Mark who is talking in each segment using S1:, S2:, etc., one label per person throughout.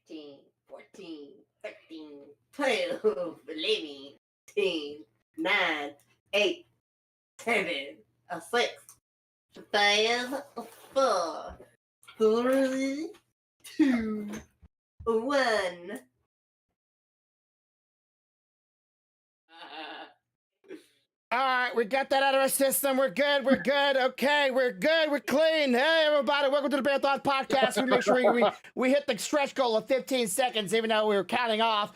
S1: 13, 14, 13, 12, 11, 10, 9, 8, 7, 6, 5, 4, 3, 2, 1.
S2: All right, we got that out of our system. We're good. We're good. Okay, we're good. We're clean. Hey, everybody, welcome to the BearThoughts podcast. We make sure we hit the stretch goal of 15 seconds, even though we were counting off.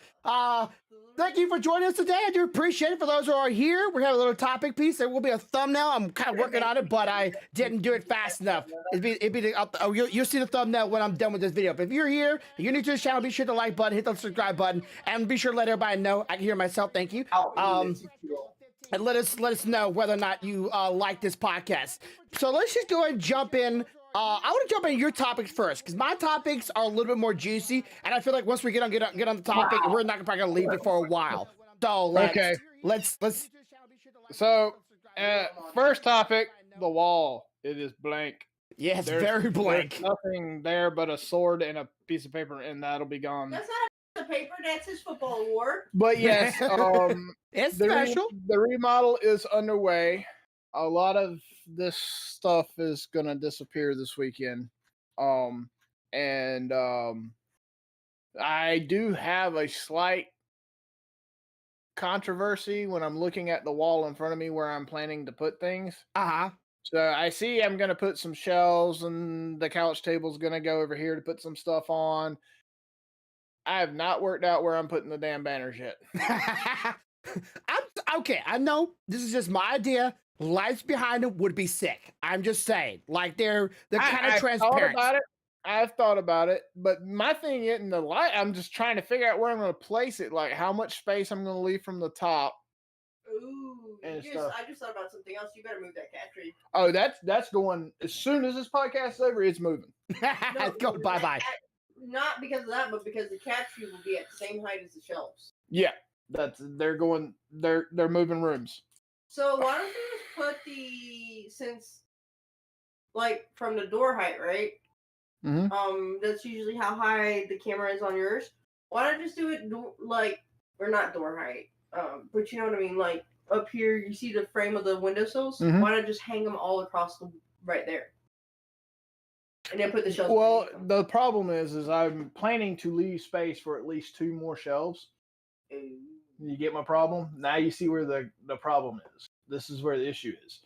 S2: Thank you for joining us today. I do appreciate it. For those who are here, we have a little topic piece. There will be a thumbnail. I'm kind of working on it, but I didn't do it fast enough. You'll see the thumbnail when I'm done with this video. But if you're here, if you're new to this channel, be sure to like button, hit the subscribe button, and be sure to let everybody know. I can hear myself. Thank you. And let us know whether or not you like this podcast. So let's just go ahead and jump in. I want to jump into your topics first because my topics are a little bit more juicy, and I feel like once we get on the topic, we're not probably gonna leave it for a while. So let's.
S3: So first topic, the wall. It is blank.
S2: Yeah, it's very blank.
S3: There's nothing there but a sword and a piece of paper, and that'll be gone.
S1: That's not the paper, that's his football award.
S3: But yes,
S2: it's special.
S3: The remodel is underway. A lot of this stuff is gonna disappear this weekend. I do have a slight controversy when I'm looking at the wall in front of me where I'm planning to put things. So I see I'm gonna put some shelves, and the couch table's gonna go over here to put some stuff on. I have not worked out where I'm putting the damn banners yet.
S2: Okay, I know this is just my idea. Lights behind them would be sick. I'm just saying, like they're kind of transparent.
S3: I've thought about it, but my thing isn't the light. I'm just trying to figure out where I'm going to place it, like how much space I'm going to leave from the top.
S1: Ooh, I just thought about something else. You better move that cat tree.
S3: Oh, that's going as soon as this podcast is over. It's moving.
S2: It's going bye.
S1: Not because of that, but because the cat tree will be at the same height as the shelves.
S3: Yeah, they're moving rooms.
S1: So why don't you just put like from the door height, right?
S3: Mm-hmm.
S1: That's usually how high the camera is on yours. Why not just do it or not door height? But you know what I mean, like up here, you see the frame of the windowsills.
S3: Mm-hmm.
S1: Why not just hang them all across right there? And then put the shelves.
S3: Well, the problem is I'm planning to leave space for at least 2 more shelves. You get my problem? Now you see where the problem is. This is where the issue is.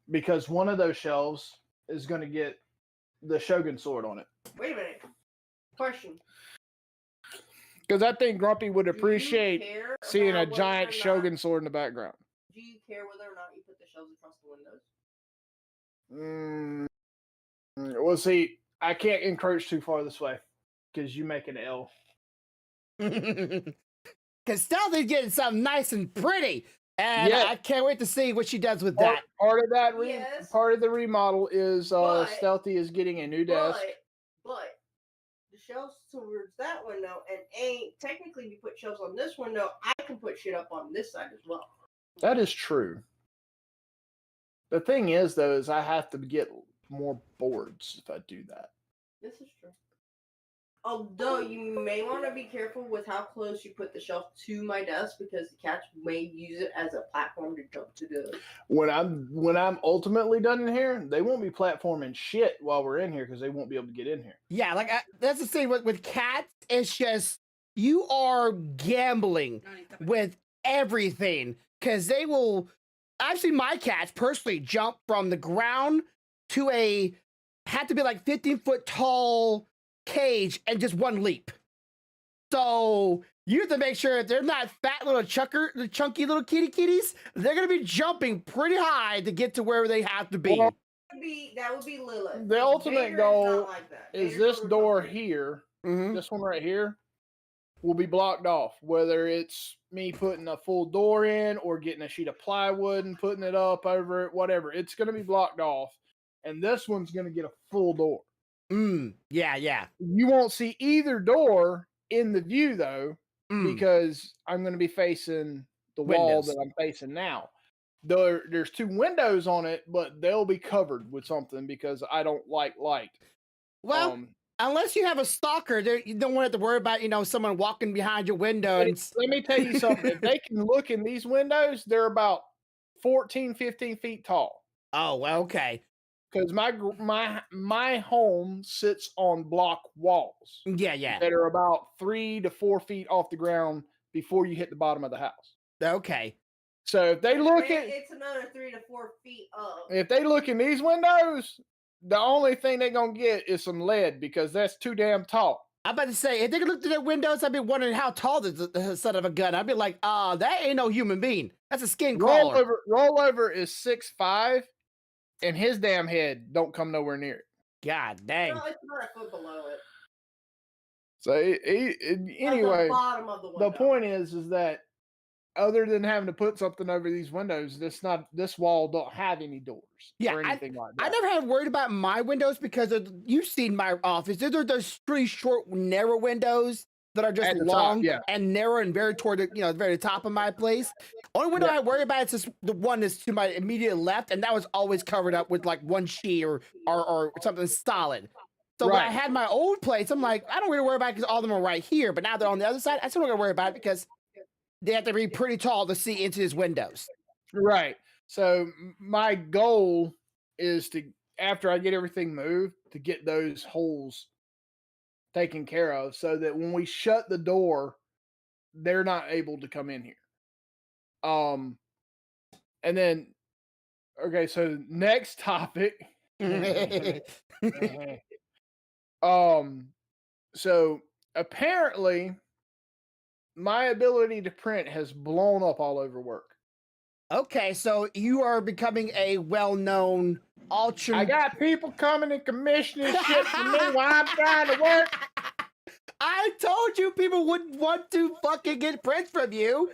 S3: Because one of those shelves is going to get the Shogun sword on it.
S1: Wait a minute. Question.
S3: Because I think Grumpy would appreciate seeing a giant Shogun sword in the background.
S1: Do you care whether or not you put the shelves across the windows?
S3: Well, see, I can't encroach too far this way because you make an L.
S2: Because Stealthy's getting something nice and pretty, and I can't wait to see what she does with that.
S3: Part of that, part of the remodel is Stealthy is getting a new desk.
S1: But the shelves towards that window, and technically, if you put shelves on this window, I can put shit up on this side as well.
S3: That is true. The thing is, though, is I have to get more boards if I do that.
S1: This is true. Although you may want to be careful with how close you put the shelf to my desk because the cats may use it as a platform to jump to the.
S3: When I'm ultimately done in here, they won't be platforming shit while we're in here because they won't be able to get in here.
S2: Yeah, like that's the thing with cats. It's just you are gambling with everything because they will. I've seen my cats personally jump from the ground to had to be like 15-foot tall cage and just one leap. So you have to make sure they're not fat little chunky little kitties. They're gonna be jumping pretty high to get to where they have to be.
S1: Well, that would be Lilith.
S3: The ultimate goal is this door here, this one right here, will be blocked off. Whether it's me putting a full door in or getting a sheet of plywood and putting it up over it, whatever, it's gonna be blocked off. And this one's gonna get a full door.
S2: Yeah.
S3: You won't see either door in the view though, because I'm going to be facing the wall that I'm facing now. There's 2 windows on it, but they'll be covered with something because I don't like light.
S2: Well, unless you have a stalker, you don't want to have to worry about, someone walking behind your window. And
S3: Let me tell you something. If they can look in these windows, they're about 14, 15 feet tall.
S2: oh, well, okay.
S3: Because my home sits on block walls.
S2: Yeah.
S3: That are about 3 to 4 feet off the ground before you hit the bottom of the house.
S2: Okay.
S3: So if they look
S1: it's another 3 to 4 feet up.
S3: If they look in these windows, the only thing they're gonna get is some lead because that's too damn tall.
S2: I'm about to say, if they could look through their windows, I'd be wondering how tall the son of a gun. I'd be like, that ain't no human being. That's a skin crawler.
S3: Rollover is 6'5", and his damn head don't come nowhere near it.
S2: God dang.
S1: No, it's not a foot below it.
S3: So anyway,
S1: the bottom of the window.
S3: The point is that other than having to put something over these windows, this wall don't have any doors or anything like that.
S2: I never had worried about my windows because you've seen my office. Those are those pretty short, narrow windows that are just long and narrow and very toward the very top of my place. Only window I worry about is just the one that's to my immediate left, and that was always covered up with like one sheet or something solid. So when I had my old place, I'm like, I don't really worry about it because all of them are right here. But now they're on the other side, I still don't gotta worry about it because they have to be pretty tall to see into his windows.
S3: Right. So my goal is to, after I get everything moved, to get those holes taken care of so that when we shut the door, they're not able to come in here. And then, okay, so next topic. So apparently my ability to print has blown up all over work.
S2: Okay, so you are becoming a well-known ultra.
S3: I got people coming and commissioning shit for me while I'm trying to work.
S2: I told you people would want to fucking get prints from you.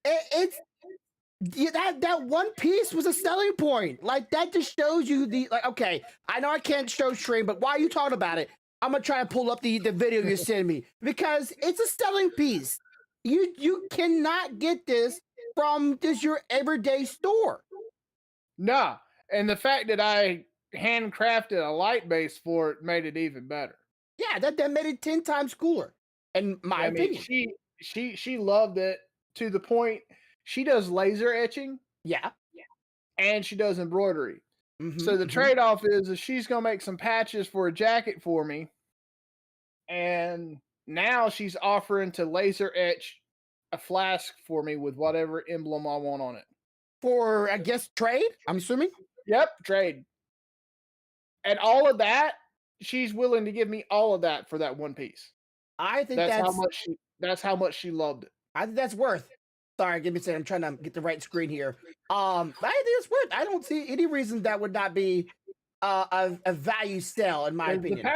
S2: That one piece was a selling point. Like that just shows you okay, I know I can't show stream, but while you talking about it, I'm gonna try and pull up the video you sent me because it's a selling piece. You cannot get this from your everyday store.
S3: Nah, and the fact that I handcrafted a light base for it made it even better.
S2: Yeah, that made it 10 times cooler. In my opinion,
S3: she loved it to the point she does laser etching.
S2: Yeah,
S3: and she does embroidery. So the trade-off is she's gonna make some patches for a jacket for me, and now she's offering to laser etch a flask for me with whatever emblem I want on it.
S2: For, I guess, trade, I'm assuming?
S3: Yep, trade. And all of that, she's willing to give me all of that for that one piece.
S2: I think
S3: that's how much she loved it.
S2: I think that's worth. Sorry, give me a second. I'm trying to get the right screen here. I think it's worth. I don't see any reason that would not be a value sell, in my opinion.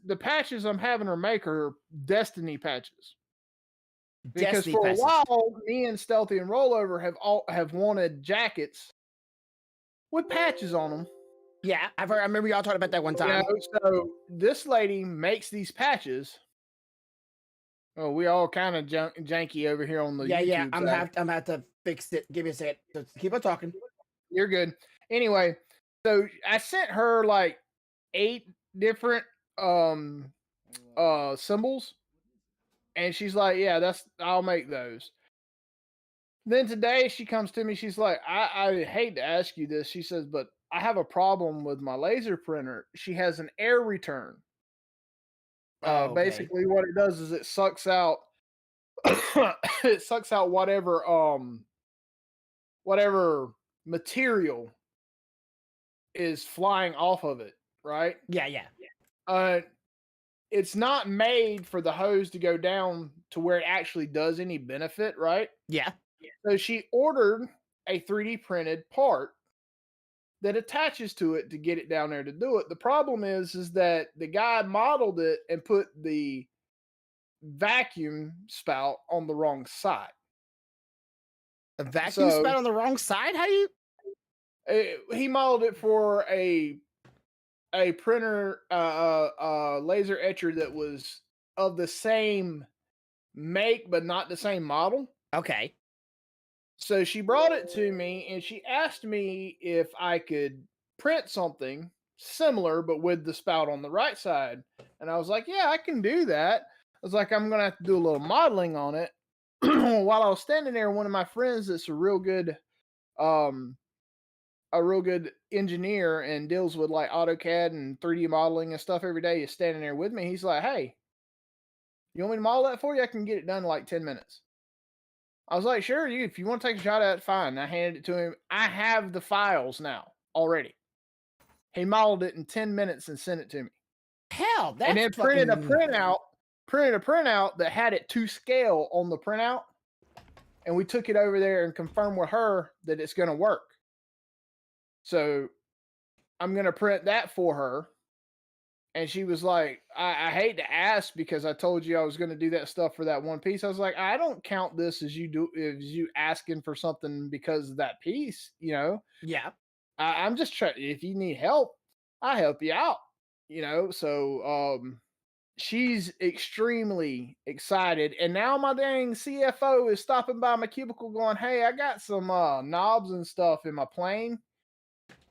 S3: The patches I'm having her make are Destiny patches. Because for a while, me and Stealthy and Rollover have wanted jackets with patches on them.
S2: Yeah, I remember y'all talking about that one time.
S3: So this lady makes these patches. Oh, we all kind of janky over here on the YouTube
S2: yeah. I'm
S3: side.
S2: gonna have to fix it. Give me a second. Just keep on talking.
S3: You're good. Anyway, so I sent her like 8 different symbols. And she's like, yeah, I'll make those. Then today she comes to me, she's like, I hate to ask you this. She says, but I have a problem with my laser printer. She has an air return. Okay. Basically what it does is it sucks out whatever material is flying off of it, right?
S2: Yeah.
S3: It's not made for the hose to go down to where it actually does any benefit, right?
S2: Yeah.
S3: So she ordered a 3D printed part that attaches to it to get it down there to do it. The problem is that the guy modeled it and put the vacuum spout on the wrong side.
S2: A vacuum spout on the wrong side? How do you?
S3: He modeled it for a printer, laser etcher that was of the same make, but not the same model.
S2: Okay.
S3: So she brought it to me and she asked me if I could print something similar, but with the spout on the right side. And I was like, yeah, I can do that. I was like, I'm going to have to do a little modeling on it. While I was standing there, one of my friends that's a real good engineer and deals with like AutoCAD and 3D modeling and stuff every day is standing there with me. He's like, hey, you want me to model that for you? I can get it done in like 10 minutes. I was like, sure, if you want to take a shot at it, fine. I handed it to him. I have the files now already. He modeled it in 10 minutes and sent it to me.
S2: Hell, that's
S3: and then printed a printout that had it to scale on the printout. And we took it over there and confirmed with her that it's going to work. So I'm going to print that for her. And she was like, I hate to ask because I told you I was going to do that stuff for that one piece. I was like, I don't count this as you asking for something because of that piece, you know?
S2: Yeah.
S3: I'm just trying, if you need help, I help you out, you know? So, she's extremely excited. And now my dang CFO is stopping by my cubicle going, hey, I got some knobs and stuff in my plane.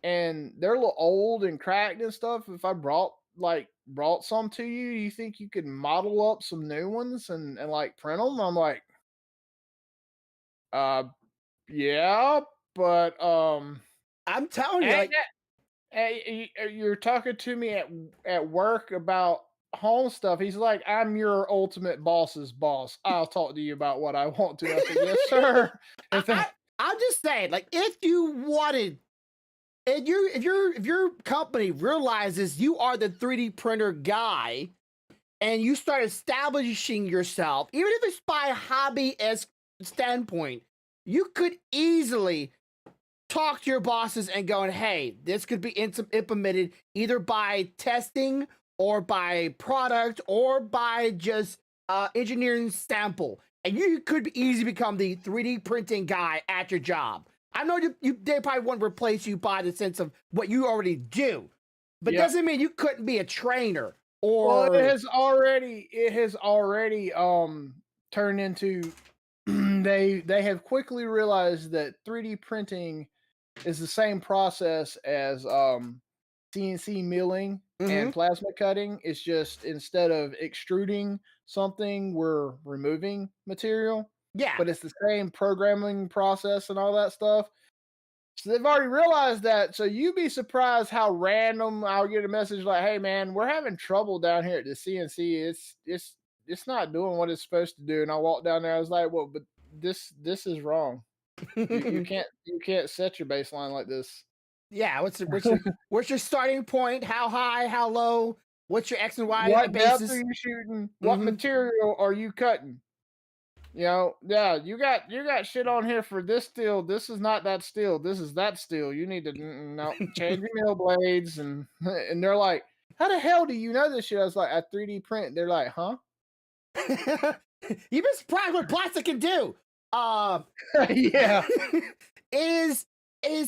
S3: And they're a little old and cracked and stuff. If I brought some to you, you think you could model up some new ones and like print them? I'm like, yeah, but
S2: I'm telling you, like,
S3: hey, you're talking to me at work about home stuff. He's like, I'm your ultimate boss's boss. I'll talk to you about what I want to. I said, yes, sir.
S2: I'm just saying, like, if your company realizes you are the 3D printer guy and you start establishing yourself, even if it's by a hobby-esque standpoint, you could easily talk to your bosses and going, hey, this could be implemented either by testing or by product or by just engineering sample. And you could easily become the 3D printing guy at your job. I know they probably won't replace you by the sense of what you already do, but doesn't mean you couldn't be a trainer or.
S3: Well, it has already turned into they have quickly realized that 3D printing is the same process as CNC milling and plasma cutting. It's just instead of extruding something, we're removing material.
S2: Yeah.
S3: But it's the same programming process and all that stuff. So they've already realized that. So you'd be surprised how random I'll get a message like, hey man, we're having trouble down here at the CNC. It's not doing what it's supposed to do. And I walked down there, I was like, well, but this is wrong. You can't set your baseline like this.
S2: Yeah, what's your starting point? How high? How low? What's your X and Y
S3: what
S2: basis?
S3: depth are you shooting? What material are you cutting? You know, yeah, you got shit on here for this steel. This is not that steel. This is that steel. You need to no change your mill blades and they're like, how the hell do you know this shit? I was like, I 3D print. They're like, huh?
S2: You've been surprised what plastic can do.
S3: Yeah.
S2: It's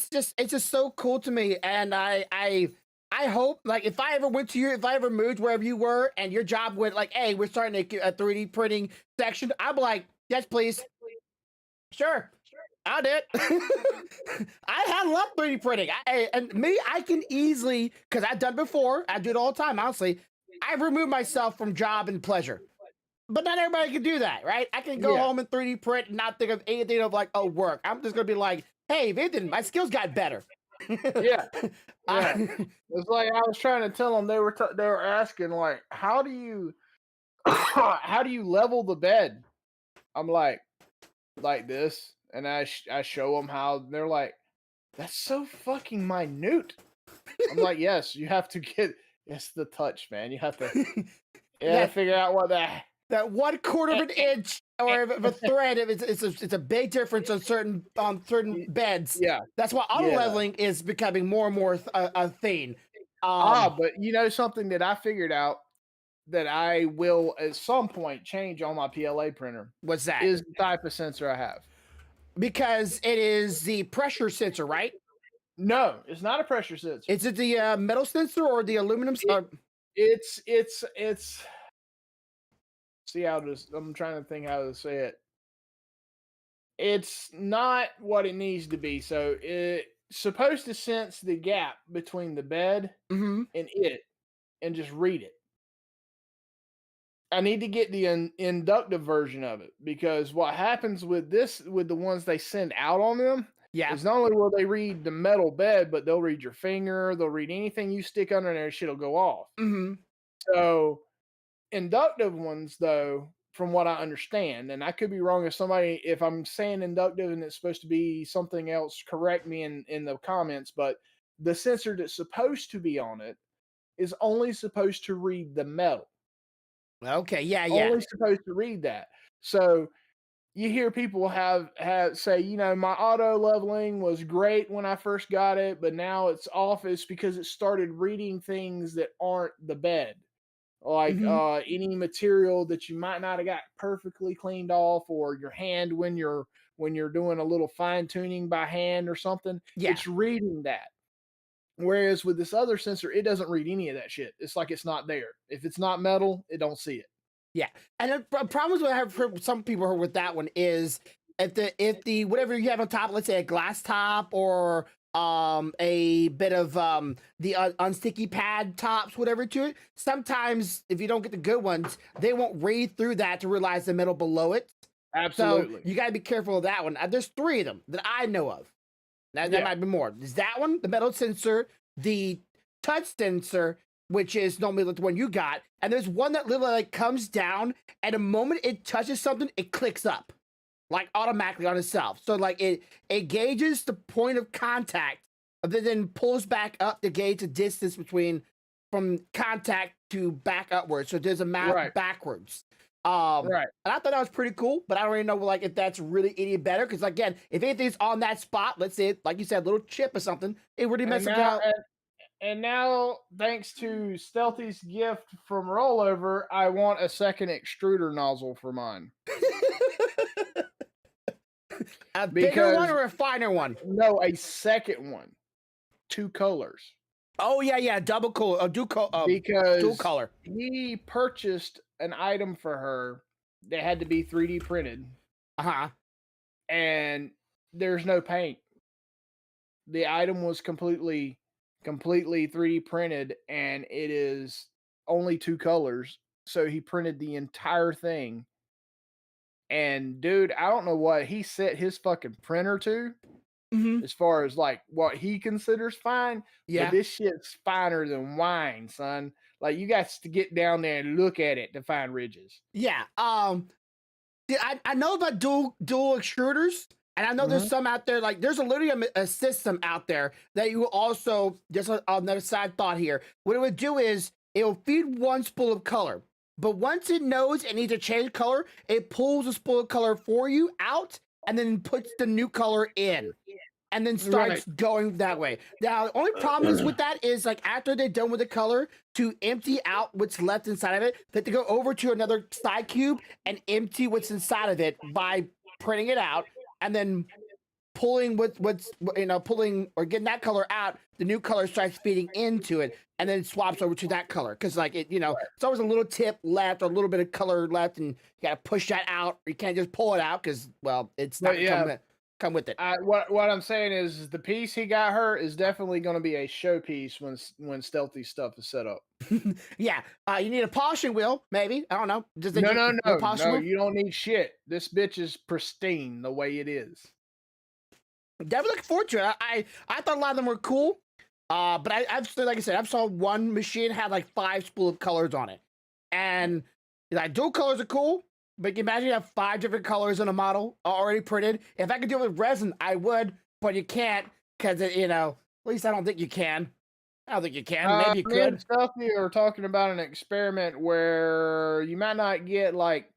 S2: just so cool to me, and I hope, like, if I ever moved wherever you were and your job went like, hey, we're starting a 3D printing section, I'd be like, yes, please. Sure. I did. I love 3D printing. I can easily, because I've done it before, I do it all the time, honestly. I remove myself from job and pleasure. But not everybody can do that, right? I can go home and 3D print and not think of anything of like, oh, work. I'm just gonna be like, hey, if anything, my skills got better.
S3: Yeah. It's like I was trying to tell them, they were asking like, how do you level the bed? I'm like this, and I show them how. They're like, that's so fucking minute. I'm like, yes, you have to it's the touch, man. You have to figure out what that
S2: 1/4 of an inch or of a thread. It's a big difference on certain beds.
S3: Yeah,
S2: that's why auto leveling is becoming more and more a thing.
S3: But you know something that I figured out that I will at some point change on my PLA printer.
S2: What's that?
S3: Is the type of sensor I have.
S2: Because it is the pressure sensor, right?
S3: No, it's not a pressure sensor.
S2: Is it the metal sensor or the aluminum?
S3: It's see how this. I'm trying to think how to say it. It's not what it needs to be. So it's supposed to sense the gap between the bed and it, and just read it. I need to get the inductive version of it, because what happens with the ones they send out on them is not only will they read the metal bed, but they'll read your finger, they'll read anything you stick under there, shit'll go off.
S2: Mm-hmm.
S3: So inductive ones, though, from what I understand, and I could be wrong, if I'm saying inductive and it's supposed to be something else, correct me in the comments, but the sensor that's supposed to be on it is only supposed to read the metal.
S2: Okay, yeah.
S3: Only supposed to read that. So you hear people have say, you know, my auto leveling was great when I first got it, but now it's off. It's because it started reading things that aren't the bed, like any material that you might not have got perfectly cleaned off, or your hand when you're doing a little fine tuning by hand or something.
S2: Yeah.
S3: It's reading that. Whereas with this other sensor, it doesn't read any of that shit. It's like it's not there. If it's not metal, it don't see it.
S2: Yeah, and the problems I have for some people with that one is if the whatever you have on top, let's say a glass top or a bit of the unsticky pad tops, whatever to it. Sometimes if you don't get the good ones, they won't read through that to realize the metal below it.
S3: Absolutely.
S2: So you got to be careful of that one. There's 3 of them that I know of. Now, there might be more. There's that one, the metal sensor, the touch sensor, which is normally the one you got, and there's one that literally like comes down, and the moment it touches something, it clicks up, like automatically on itself. So like it gauges the point of contact, then pulls back up to gauge the distance from contact to back upwards. So there's a map backwards. And I thought that was pretty cool, but I don't really know like if that's really any better, because again, if anything's on that spot, let's say like you said, a little chip or something, it really messes out.
S3: And now, thanks to Stealthy's gift from Rollover, I want a second extruder nozzle for mine.
S2: A bigger one or a finer one?
S3: No, a second one. 2 colors.
S2: Oh yeah, double color,
S3: because
S2: dual color.
S3: He purchased an item for her that had to be 3D printed. And there's no paint. The item was completely 3D printed, and it is only 2 colors. So he printed the entire thing. And dude, I don't know what he set his fucking printer to, as far as like what he considers fine.
S2: Yeah.
S3: But this shit's finer than wine, son. Like you got to get down there and look at it to find ridges.
S2: Yeah. I know about dual extruders. And I know there's some out there, like there's literally a system out there that you also, just another side thought here. What it would do is it will feed one spool of color, but once it knows it needs to change color, it pulls the spool of color for you out and then puts the new color in and then starts going that way. Now, the only problem is with that is like after they're done with the color, to empty out what's left inside of it, they have to go over to another side cube and empty what's inside of it by printing it out. And then pulling pulling or getting that color out, the new color starts feeding into it, and then it swaps over to that color. Because like it, it's always a little tip left or a little bit of color left, and you gotta push that out. Or you can't just pull it out because it's not come with it.
S3: What I'm saying is the piece he got her is definitely going to be a showpiece when Stealthy stuff is set up.
S2: Yeah, you need a polishing wheel, maybe. I don't know.
S3: No, you don't need shit. This bitch is pristine the way it is.
S2: Definitely looking forward to it. I thought a lot of them were cool, but I've like I said, I've saw one machine had like 5 spool of colors on it, and like dual colors are cool. But you can imagine you have 5 different colors in a model already printed. If I could do it with resin, I would, but you can't because at least I don't think you can. I don't think you can. Maybe you could.
S3: Stuff you're talking about an experiment where you might not get like,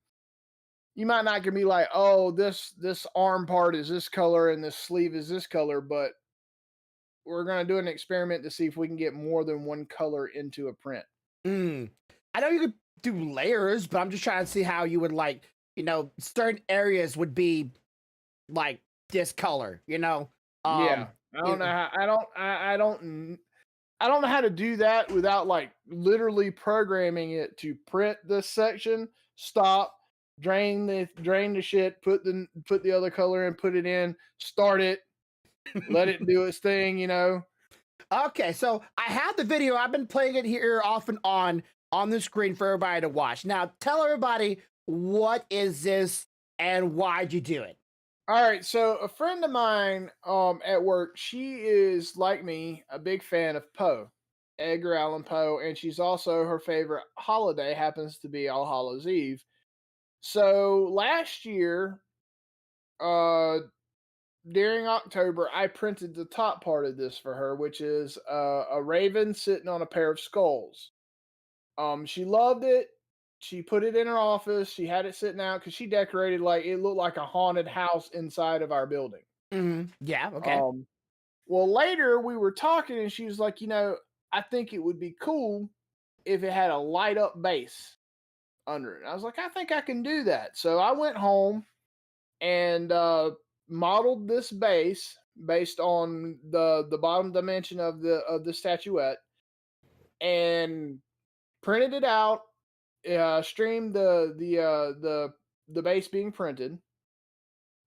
S3: you might not gonna be like, oh, this arm part is this color and this sleeve is this color, but we're gonna do an experiment to see if we can get more than one color into a print.
S2: I know you could do layers, but I'm just trying to see how you would like, certain areas would be like this color,
S3: Yeah, I don't know how. I don't know how to do that without like literally programming it to print this section, stop, drain the shit, put the other color in, put it in, start it, let it do its thing,
S2: Okay, so I have the video. I've been playing it here off and on on the screen for everybody to watch. Now, tell everybody, what is this and why'd you do it?
S3: All right, so a friend of mine at work, she is like me, a big fan of Poe, Edgar Allan Poe, and she's also her favorite holiday happens to be All Hallows Eve. So last year, during October, I printed the top part of this for her, which is a raven sitting on a pair of skulls. She loved it. She put it in her office. She had it sitting out because she decorated like it looked like a haunted house inside of our building.
S2: Mm-hmm. Yeah. Okay.
S3: Well, later we were talking, and she was like, I think it would be cool if it had a light up base under it. I was like, I think I can do that. So I went home and modeled this base based on the bottom dimension of the statuette, and printed it out. Streamed the base being printed,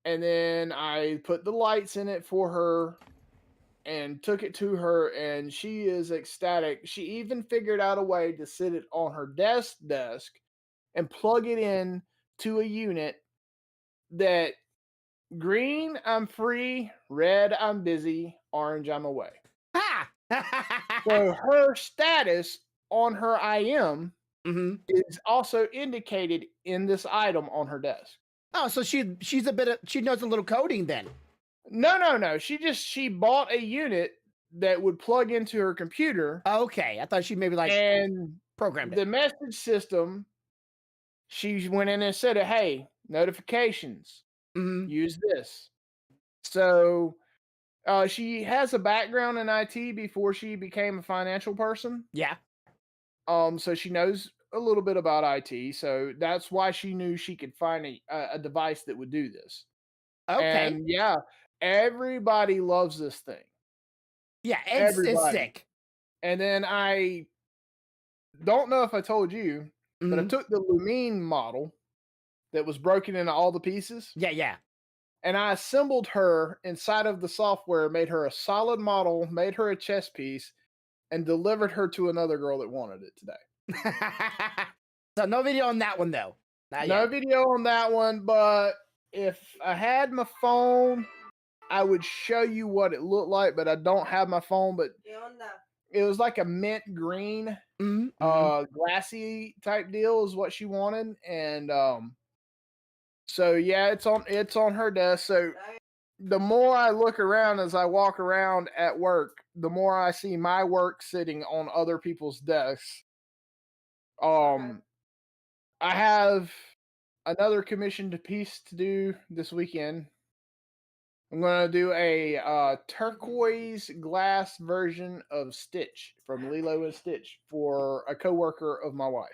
S3: and then I put the lights in it for her and took it to her, and she is ecstatic. She even figured out a way to sit it on her desk and plug it in to a unit that green, I'm free, red, I'm busy, orange, I'm away.
S2: Ha!
S3: So her status on her IM
S2: Mm-hmm.
S3: is also indicated in this item on her desk.
S2: Oh, so she knows a little coding then.
S3: No. She bought a unit that would plug into her computer.
S2: Okay, I thought she maybe
S3: and
S2: programmed
S3: the
S2: it.
S3: message system. She went in and said, "Hey, notifications.
S2: Mm-hmm.
S3: Use this." So she has a background in IT before she became a financial person.
S2: Yeah.
S3: So she knows a little bit about IT. So that's why she knew she could find a device that would do this.
S2: Okay.
S3: And yeah, everybody loves this thing.
S2: Yeah, it's sick.
S3: And then I don't know if I told you, but I took the Lumine model that was broken into all the pieces.
S2: Yeah.
S3: And I assembled her inside of the software, made her a solid model, made her a chess piece, and delivered her to another girl that wanted it today.
S2: So no video on that one though.
S3: No video on that one, but if I had my phone, I would show you what it looked like, but I don't have my phone. But it was like a mint green, glassy type deal is what she wanted. And so yeah, it's on her desk. So the more I look around as I walk around at work, the more I see my work sitting on other people's desks. I have another commissioned piece to do this weekend. I'm going to do a turquoise glass version of Stitch from Lilo and Stitch for a coworker of my wife.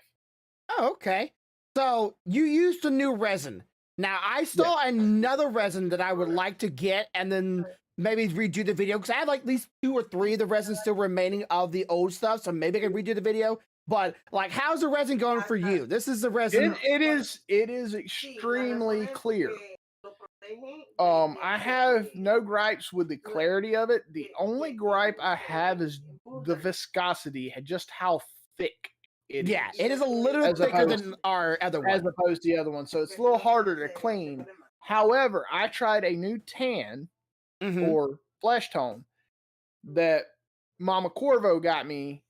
S2: Oh, okay. So you used the new resin. Now I saw another resin that I would like to get and then maybe redo the video because I have like at least 2 or 3 of the resin still remaining of the old stuff. So maybe I can redo the video. But like, how's the resin going for you? This is the resin.
S3: It is extremely clear. I have no gripes with the clarity of it. The only gripe I have is the viscosity, just how thick it is.
S2: Yeah, it is a little thicker than our other one.
S3: As opposed to the other one. So it's a little harder to clean. However, I tried a new tan or flesh tone that Mama Corvo got me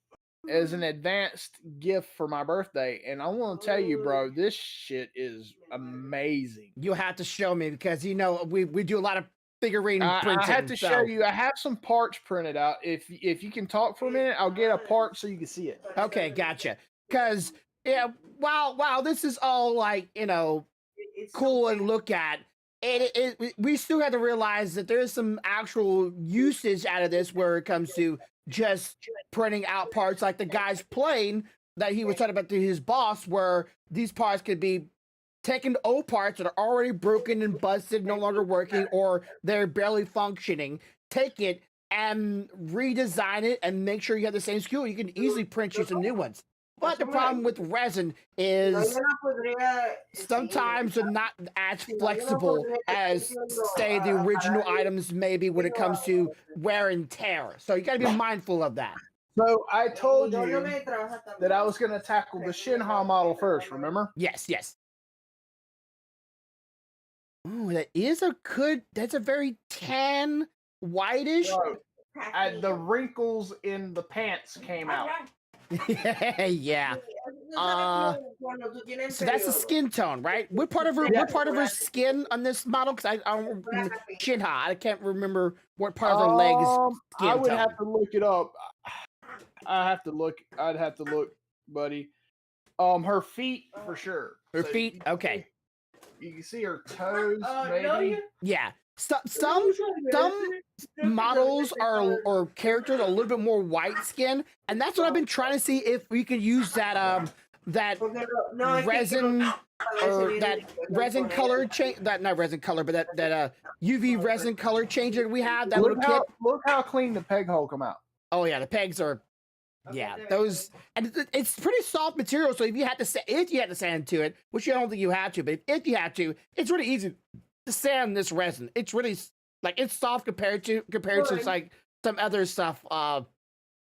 S3: as an advanced gift for my birthday, and I want to tell you, bro, this shit is amazing.
S2: You have to show me because we do a lot of figurine printing.
S3: I have to show you. I have some parts printed out. If you can talk for a minute, I'll get a part so you can see it.
S2: Okay, gotcha. Because wow, this is all like cool and look at. We still have to realize that there's some actual usage out of this where it comes to just printing out parts like the guy's plane that he was talking about to his boss, where these parts could be taking old parts that are already broken and busted, no longer working, or they're barely functioning, take it and redesign it and make sure you have the same skill. You can easily print you some new ones. But the problem with resin is sometimes they're not as flexible as, say, the original items maybe when it comes to wear and tear. So you got to be mindful of that.
S3: So I told you that I was going to tackle the Shinha model first, remember?
S2: Yes, yes. Oh, that's a very tan, whitish.
S3: Bro, the wrinkles in the pants came out.
S2: Yeah. So that's the skin tone, right? What part of her skin on this model? Because I don't Shinha. I can't remember what part of her legs. Skin
S3: I would
S2: tone.
S3: have to look it up. I'd have to look, buddy. Her feet for sure.
S2: Her feet, okay.
S3: You can see her toes, maybe.
S2: Yeah. Some models or characters are a little bit more white skin, and that's what I've been trying to see if we could use that resin or that resin color change. That not resin color, but that UV resin color change that we have. That little kit.
S3: Look how clean the peg hole come out.
S2: Oh yeah, the pegs are. Yeah, those, and it's pretty soft material. So if you had to sand to it, which I don't think you have to, but if you have to, it's really easy to sand this resin. It's really like it's soft compared to like some other stuff,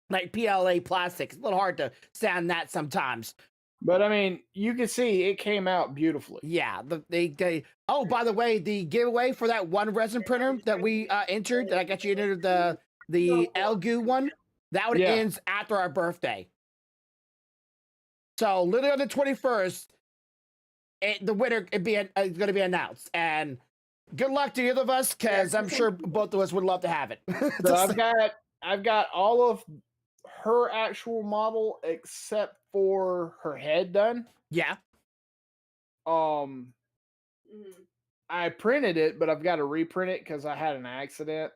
S2: like PLA plastic. It's a little hard to sand that sometimes.
S3: But I mean, you can see it came out beautifully.
S2: Yeah, they. Oh, by the way, the giveaway for that one resin printer that we entered, that I got you entered the Elgu one. That one ends after our birthday. So literally on the 21st, the winner is going to be announced. And good luck to either of us, because I'm sure both of us would love to have it.
S3: So I've got all of her actual model except for her head done.
S2: Yeah.
S3: I printed it, but I've got to reprint it because I had an accident.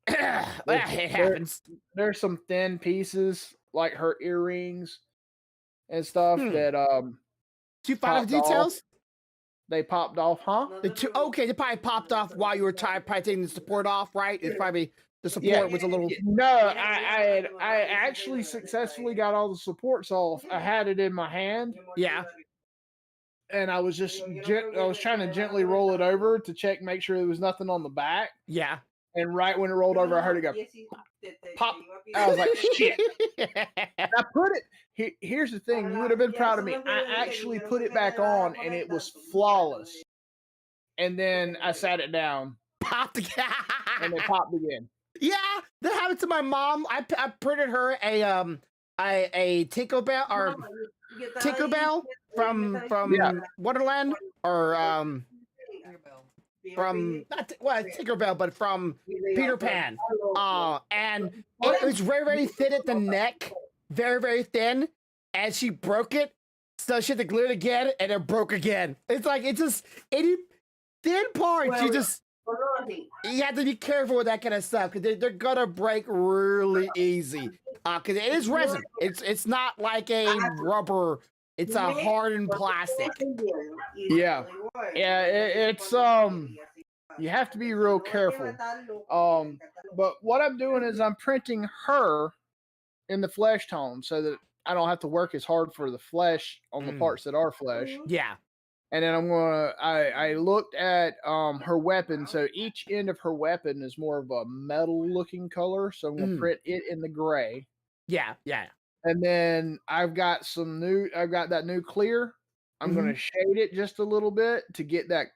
S2: It happens.
S3: There's some thin pieces like her earrings and stuff that
S2: Do you find the details?
S3: Off. They popped off, huh?
S2: They probably popped off while you were probably taking the support off, right? It's probably the support was a little.
S3: No, I actually successfully got all the supports off. I had it in my hand.
S2: Yeah.
S3: And I was trying to gently roll it over to make sure there was nothing on the back.
S2: Yeah.
S3: And right when it rolled over, I heard it go pop. I was like, shit. And I put it. Here's the thing. You would have been proud of me. I actually put it back on, and it was flawless. And then I sat it down.
S2: Popped again.
S3: And it popped again.
S2: Yeah, that happened to my mom. I printed her a Tinkerbell or Tinkerbell from Wonderland or from Tinkerbell, but from Peter Pan. And it was very, very thin at the neck, very, very thin, and she broke it, so she had to glue it again, and it broke again. It's like it's just any thin parts. You have to be careful with that kind of stuff because they're gonna break really easy. Because it is resin. It's not like a rubber. It's a hardened plastic.
S3: Yeah. It's you have to be real careful. But what I'm doing is I'm printing her in the flesh tone so that I don't have to work as hard for the flesh on the parts that are flesh.
S2: Yeah.
S3: And then I looked at her weapon. So each end of her weapon is more of a metal looking color. So I'm going to print it in the gray.
S2: Yeah. Yeah.
S3: And then I've got that new clear. I'm going to shade it just a little bit to get that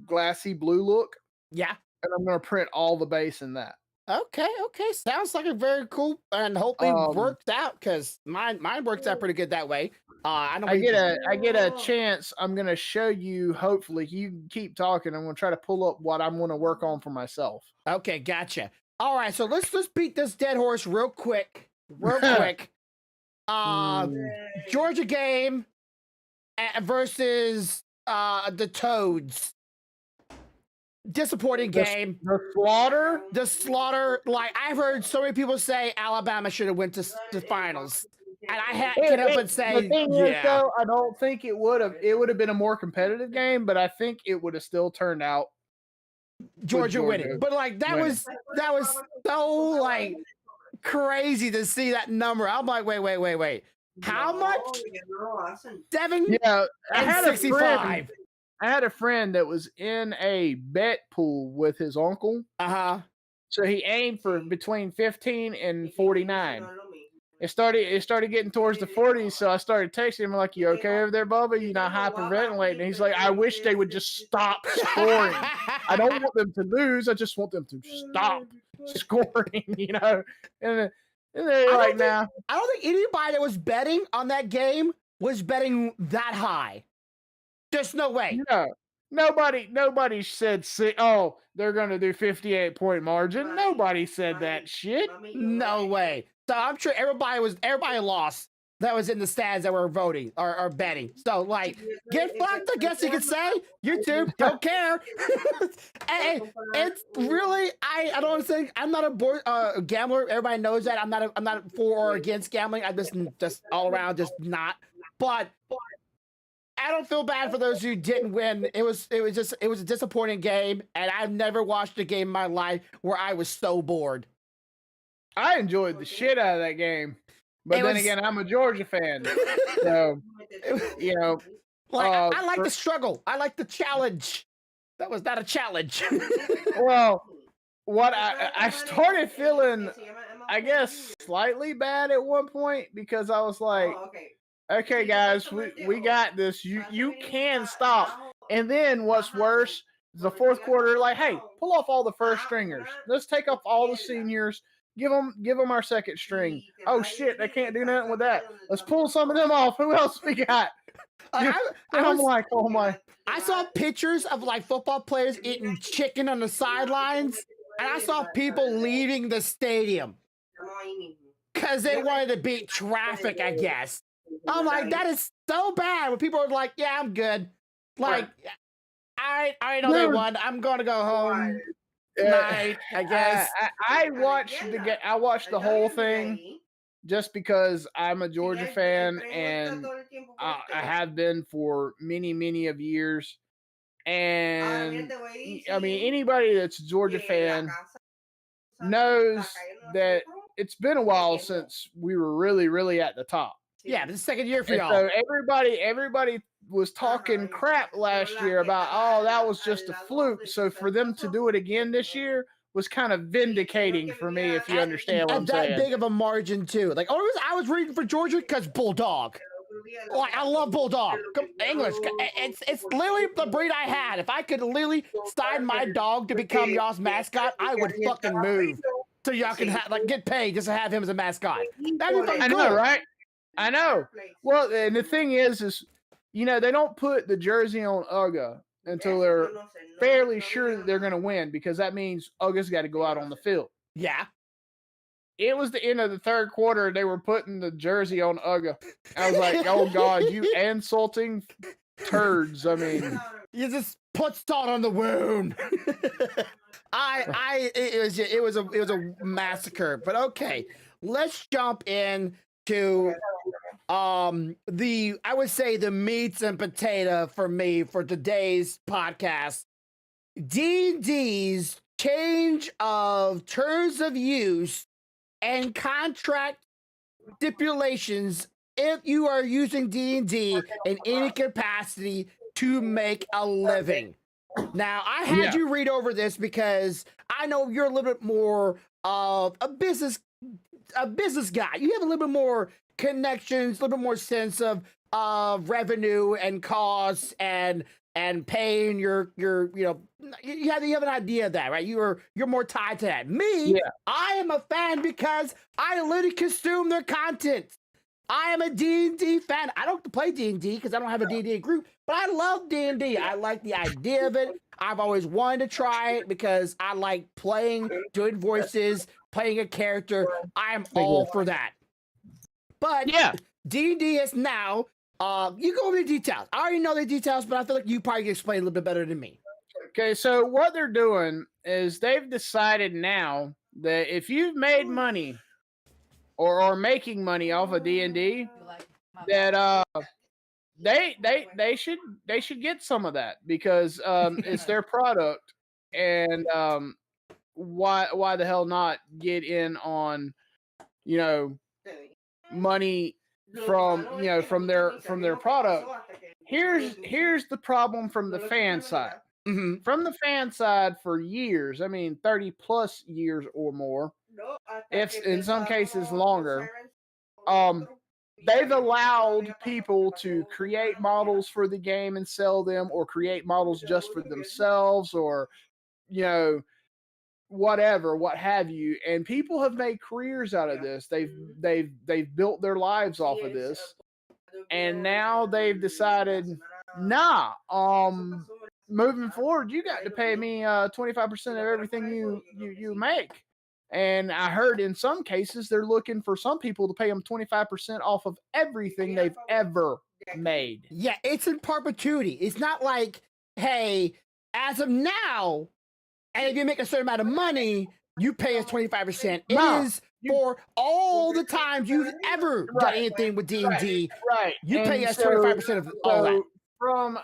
S3: glassy blue look.
S2: Yeah.
S3: And I'm going to print all the base in that.
S2: Okay. Sounds like a very cool and hopefully worked out because mine works out pretty good that way. I get a chance. I'm going to show you. Hopefully, you keep talking. I'm going to try to pull up what I'm going to work on for myself. Okay, gotcha. All right, so let's beat this dead horse real quick. Georgia game versus the Toads. Disappointing game. The slaughter. Like I've heard so many people say Alabama should have went to the finals. And I can't help but say,
S3: the thing is, though, I don't think it would have. It would have been a more competitive game, but I think it would have still turned out
S2: Georgia winning. But like that was so like crazy to see that number. I'm like, wait. How much? 7?
S3: Yeah, I
S2: had 65.
S3: I had a friend that was in a bet pool with his uncle.
S2: Uh-huh.
S3: So he aimed for between 15 and 49. it started getting towards the 40s, so I started texting him like, "You okay over there, Bubba? You not hyperventilating?" And he's like, "I wish they would just stop scoring. I don't want them to lose. I just want them to stop scoring." And they're like, "Nah."
S2: I don't think anybody that was betting on that game was betting that high. There's no way.
S3: No. Nobody said, "Oh, they're gonna do 58-point margin." Nobody said that shit.
S2: No way. So I'm sure everybody lost that was in the stands that were voting or betting. So like, get fucked, I guess you could say. YouTube don't care. And it's really I don't think I'm not a gambler. Everybody knows that I'm not for or against gambling. I just all around just not. But I don't feel bad for those who didn't win. It was a disappointing game, and I've never watched a game in my life where I was so bored.
S3: I enjoyed the shit out of that game, but then again, I'm a Georgia fan, so
S2: I like the struggle. I like the challenge. That was not a challenge.
S3: Well, what I started feeling, I guess, slightly bad at one point because I was like, "Okay, guys, we got this. You can stop." And then what's worse, the fourth quarter, like, "Hey, pull off all the first stringers. Let's take off all the seniors. Give them our second string. Oh shit, they can't do nothing with that. Let's pull some of them off. Who else we got?" I'm like, "Oh my!"
S2: I saw pictures of like football players eating chicken on the sidelines, and I saw people leaving the stadium because they wanted to beat traffic, I guess. I'm like, that is so bad when people are like, "Yeah, I'm good." Like, I know they won. I'm going to go home tonight, I guess.
S3: I watched the whole thing just because I'm a Georgia fan and I have been for many of years. And I mean, anybody that's a Georgia fan knows that it's been a while since we were really at the top.
S2: Yeah, the second year for y'all.
S3: So everybody was talking crap last year about, "Oh, that was just a fluke." So for them to do it again this year was kind of vindicating for me, if you understand what I'm saying.
S2: That big of a margin too. Like, I was rooting for Georgia because Bulldog. Like, I love Bulldog. English. It's literally the breed I had. If I could literally sign my dog to become y'all's mascot, I would fucking move. So y'all can get paid just to have him as a mascot. That'd be fucking
S3: I know, right? I know. Well, and the thing is, they don't put the jersey on Uga until they're fairly sure that they're going to win, because that means Uga's got to go out on the field.
S2: Yeah.
S3: It was the end of the third quarter. They were putting the jersey on Uga. I was like, "Oh God, you insulting turds!" I mean,
S2: you just put salt on the wound. It was a massacre. But okay, let's jump in to I would say the meats and potato for me for today's podcast. D&D's change of terms of use and contract stipulations if you are using D&D in any capacity to make a living. Now, I had you read over this because I know you're a little bit more of a business guy. You have a little bit more connections, a little bit more sense of revenue and costs and paying your you have an idea of that, right? You're more tied to that. Me, I am a fan because I literally consume their content. I am a D&D fan. I don't play D&D because I don't have a D&D group, but I love D&D. I like the idea of it. I've always wanted to try it because I like playing, doing voices, playing a character. I am all for that. But D&D is now, you go over the details. I already know the details, but I feel like you probably can explain a little bit better than me.
S3: Okay, so what they're doing is they've decided now that if you've made money or are making money off of D&D, that they should get some of that because it's their product, and why the hell not get in on money from their product. Here's the problem from the fan side.
S2: Mm-hmm.
S3: From the fan side, for years, I mean 30 plus years or more, if in some cases longer, they've allowed people to create models for the game and sell them, or create models just for themselves, or whatever, what have you. And people have made careers out of this. They've built their lives off of this, and now they've decided, nah, moving forward, you got to pay me 25% of everything you make. And I heard in some cases they're looking for some people to pay them 25% off of everything they've ever made.
S2: Yeah, it's in perpetuity. It's not like, hey, as of now, and if you make a certain amount of money, you pay us 25%. It is for all the times you've ever done anything with D&D.
S3: Right.
S2: You pay us 25% of all that.
S3: From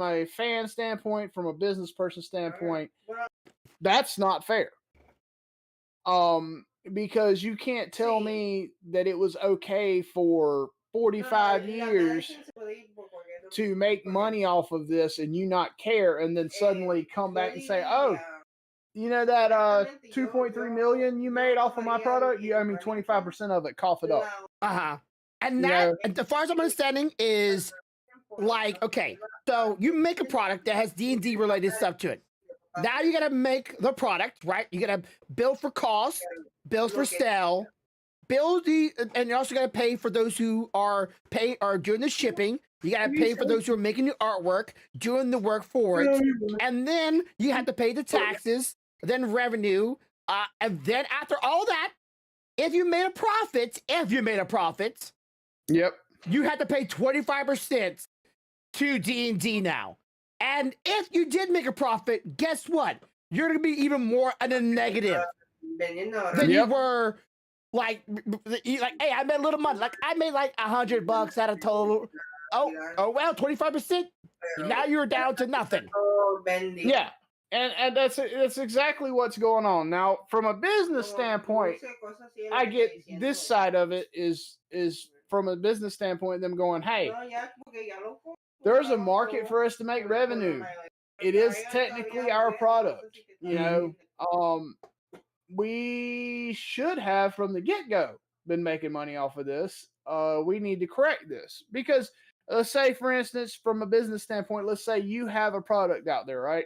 S3: a fan standpoint, from a business person standpoint, that's not fair. Because you can't tell me that it was okay for 45 years to make money off of this and you not care, and then suddenly come back and say, oh, you know that 2.3 million you made off of my product, you owe me 25% of it, cough it up.
S2: And that, as far as I'm understanding, is like, okay, so you make a product that has D&D related stuff to it. Now you gotta make the product, right? You gotta bill for cost, bill for sale, and you also gotta pay for those who are doing the shipping. You gotta pay for those who are making the artwork, doing the work for it, and then you have to pay the taxes, then revenue, and then after all that, if you made a profit,
S3: yep,
S2: you have to pay 25% to D&D now. And if you did make a profit, guess what? You're going to be even more in a negative than you were. Like, hey, I made a little money. Like, I made like $100 out of total. Oh well, 25%. Now you're down to nothing.
S3: Yeah, and that's exactly what's going on now. From a business standpoint, I get this side of it is from a business standpoint, them going, hey, there's a market for us to make revenue. It is technically our product. We should have from the get-go been making money off of this. We need to correct this, because let's say, for instance, from a business standpoint, let's say you have a product out there, right?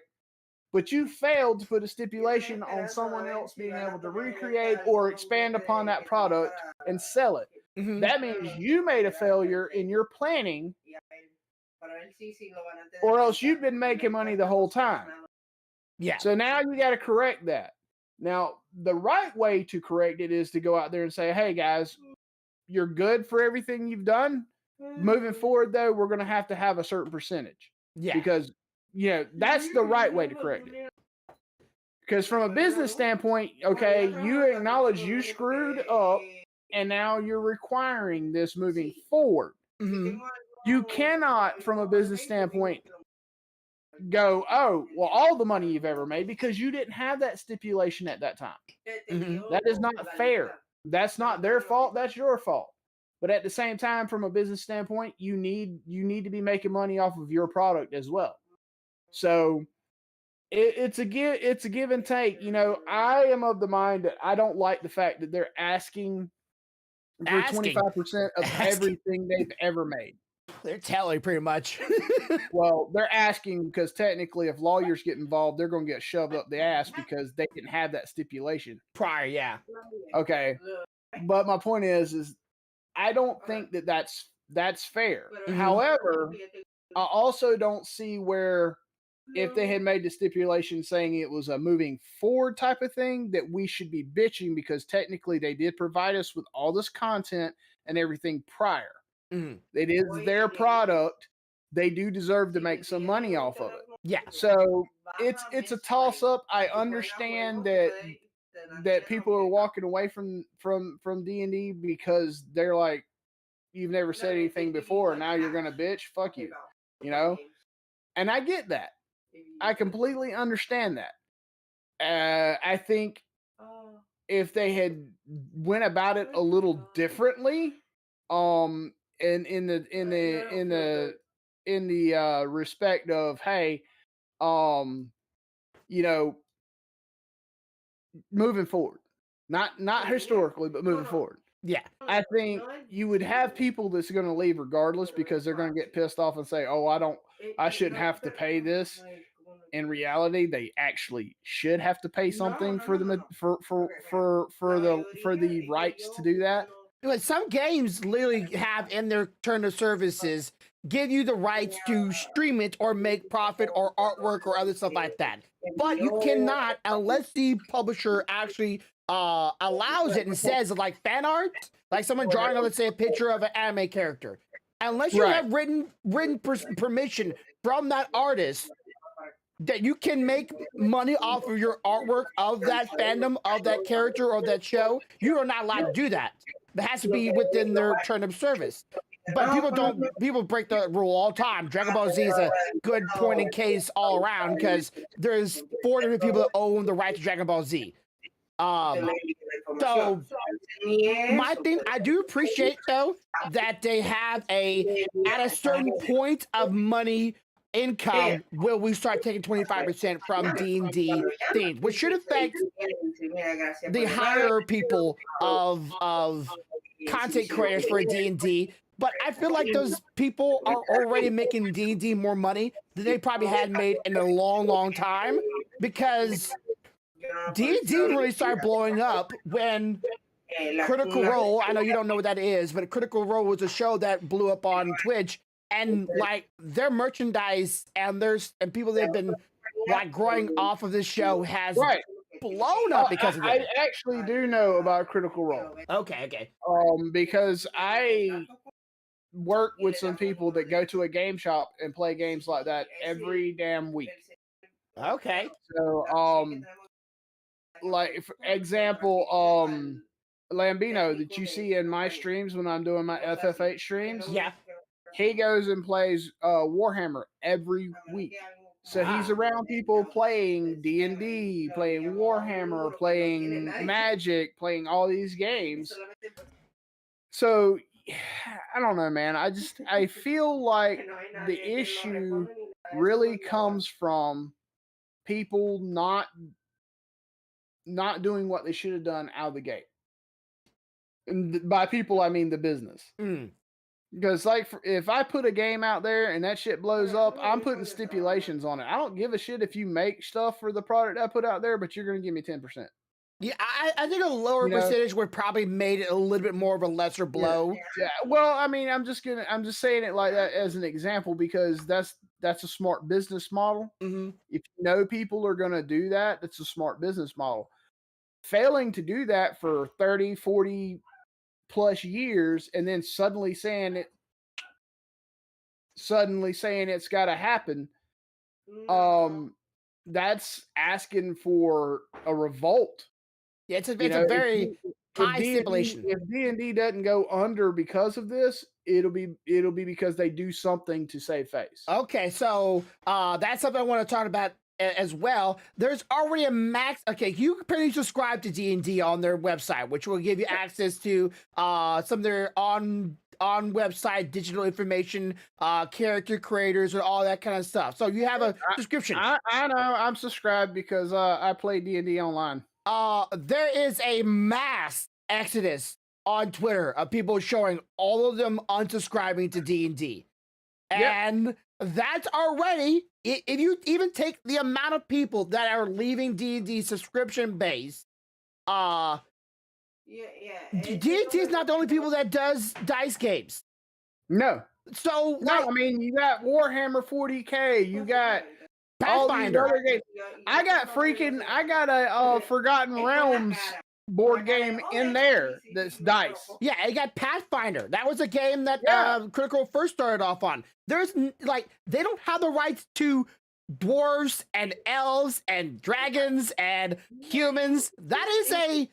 S3: But you failed to put a stipulation on someone else being able to recreate or expand upon that product and sell it. That means you made a failure in your planning, or else you've been making money the whole time.
S2: Yeah.
S3: So now you got to correct that. Now, the right way to correct it is to go out there and say, hey, guys, you're good for everything you've done. Moving forward, though, we're going to have a certain percentage.
S2: Yeah.
S3: Because, that's the right way to correct it. Because from a business standpoint, okay, you acknowledge you screwed up, and now you're requiring this moving forward. You cannot, from a business standpoint, go, oh, well, all the money you've ever made, because you didn't have that stipulation at that time. That is not fair. That's not their fault. That's your fault. But at the same time, from a business standpoint, you need to be making money off of your product as well. So it's a give and take. I am of the mind that I don't like the fact that they're asking for 25% of everything they've ever made.
S2: They're telling pretty much.
S3: Well, they're asking because technically, if lawyers get involved, they're going to get shoved up the ass because they didn't have that stipulation
S2: prior. Yeah.
S3: Okay. But my point is I don't think that that's fair. However, I also don't see where, if they had made the stipulation saying it was a moving forward type of thing, that we should be bitching, because technically they did provide us with all this content and everything prior. It is their product. They do deserve to make some money off of it.
S2: Yeah.
S3: So it's a toss up. I understand that people are walking away from D&D because they're like, you've never said anything before, and now you're gonna bitch. Fuck you. And I get that. I completely understand that. I think if they had went about it a little differently, and in the respect of, hey, moving forward, not historically, but moving forward.
S2: Yeah.
S3: I think you would have people that's going to leave regardless because they're going to get pissed off and say, "Oh, I shouldn't have to pay this." In reality, they actually should have to pay something for the rights to do that.
S2: But some games literally have in their term of services give you the rights to stream it or make profit or artwork or other stuff like that. But you cannot unless the publisher actually allows it and says like fan art, like someone drawing, let's say, a picture of an anime character. Unless you have written permission from that artist that you can make money off of your artwork of that fandom, of that character, or that show, you are not allowed to do that. It has to be within their term of service. But people break the rule all the time. Dragon Ball Z is a good point in case all around because there's 4 different people that own the right to Dragon Ball Z. So my thing, I do appreciate though that they have at a certain point of money income will we start taking 25% from D&D things, which should affect the higher people of content creators for D&D. But I feel like those people are already making D&D more money than they probably had made in a long, long time because D&D really started blowing up when Critical Role, I know you don't know what that is, but Critical Role was a show that blew up on Twitch, and like their merchandise and people they've been like growing off of this show has blown up because of it.
S3: I actually do know about Critical Role.
S2: Okay.
S3: Because I work with some people that go to a game shop and play games like that every damn week.
S2: Okay.
S3: So, like for example, Lambino that you see in my streams when I'm doing my FF8 streams.
S2: Yeah.
S3: He goes and plays Warhammer every week. So he's around people playing D&D, playing Warhammer, playing Magic, playing all these games. So I don't know, man. I feel like the issue really comes from people not doing what they should have done out of the gate. And by people, I mean the business. Because like if I put a game out there and that shit blows up, I'm putting stipulations on it. I don't give a shit if you make stuff for the product I put out there, but you're going to give me 10%.
S2: Yeah, I think a lower percentage would probably made it a little bit more of a lesser blow.
S3: Yeah. Well, I mean, I'm just saying it like that as an example because that's a smart business model.
S2: Mm-hmm.
S3: If you know people are going to do that, that's a smart business model. Failing to do that for 30, 40 plus years and then suddenly saying it's got to happen, that's asking for a revolt.
S2: Yeah, it's a very high stipulation.
S3: If D&D doesn't go under because of this, it'll be because they do something to save face.
S2: Okay, so that's something I want to talk about as well. There's already a max. Okay, you can pretty subscribe to D&D on their website, which will give you access to some of their on website digital information, character creators, and all that kind of stuff. So you have a subscription.
S3: I know. I'm subscribed because I play D&D online.
S2: There is a mass exodus on Twitter of people showing all of them unsubscribing to D&D. And that's already, if you even take the amount of people that are leaving D&D subscription base, D&D is not the only people that does dice games.
S3: No.
S2: So,
S3: I mean, you got Warhammer 40K, you got Pathfinder. All these other games. I got a Forgotten Realms board game in there that's dice.
S2: Yeah, I got Pathfinder. That was a game that Critical first started off on. There's they don't have the rights to dwarves and elves and dragons and humans. That's a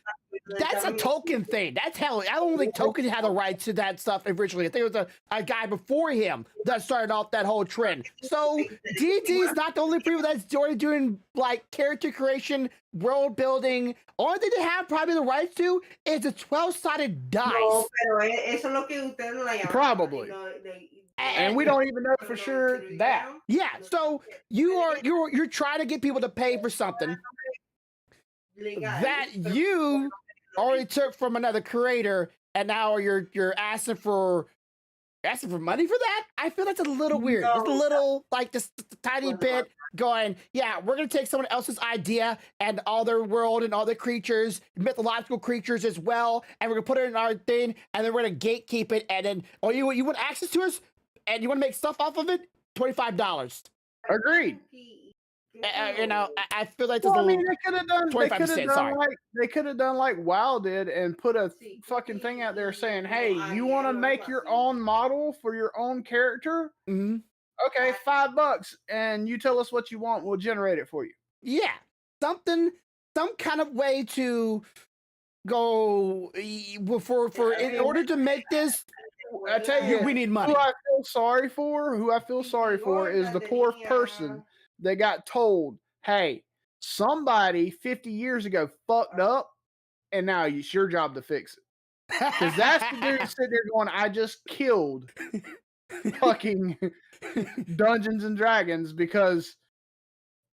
S2: Tolkien thing. That's hell. I don't think Tolkien had the rights to that stuff originally. I think it was a guy before him that started off that whole trend. So D&D is not the only people that's already doing like character creation, world building. Only thing they have probably the rights to is a 12-sided dice.
S3: Probably. And we don't even know for sure that.
S2: Yeah, so you're trying to get people to pay for something that you already took from another creator and now you're asking for money for that? I feel that's a little weird.
S1: No.
S2: Just a little, like, just a tiny bit going, yeah, we're going to take someone else's idea and all their world and all their creatures, mythological creatures as well, and we're going to put it in our thing, and then we're going to gatekeep it, and then, you want access to us, and you want to make stuff off of it? $25.
S3: Agreed.
S2: I feel like
S3: Well,
S2: there's
S3: I mean, they could have done
S2: 25%,
S3: they could have done like WoW did and put a fucking thing out there saying, "Hey, you want to make your own model for your own character?
S2: Mm-hmm.
S3: Okay, $5, and you tell us what you want, we'll generate it for you."
S2: Yeah, some kind of way to go for in order to make this.
S3: I tell you,
S2: we need money.
S3: Who I feel sorry for is the poor person that got told, "Hey, somebody 50 years ago fucked up, and now it's your job to fix it." Because that's the dude sitting there going, "I just killed fucking Dungeons and Dragons because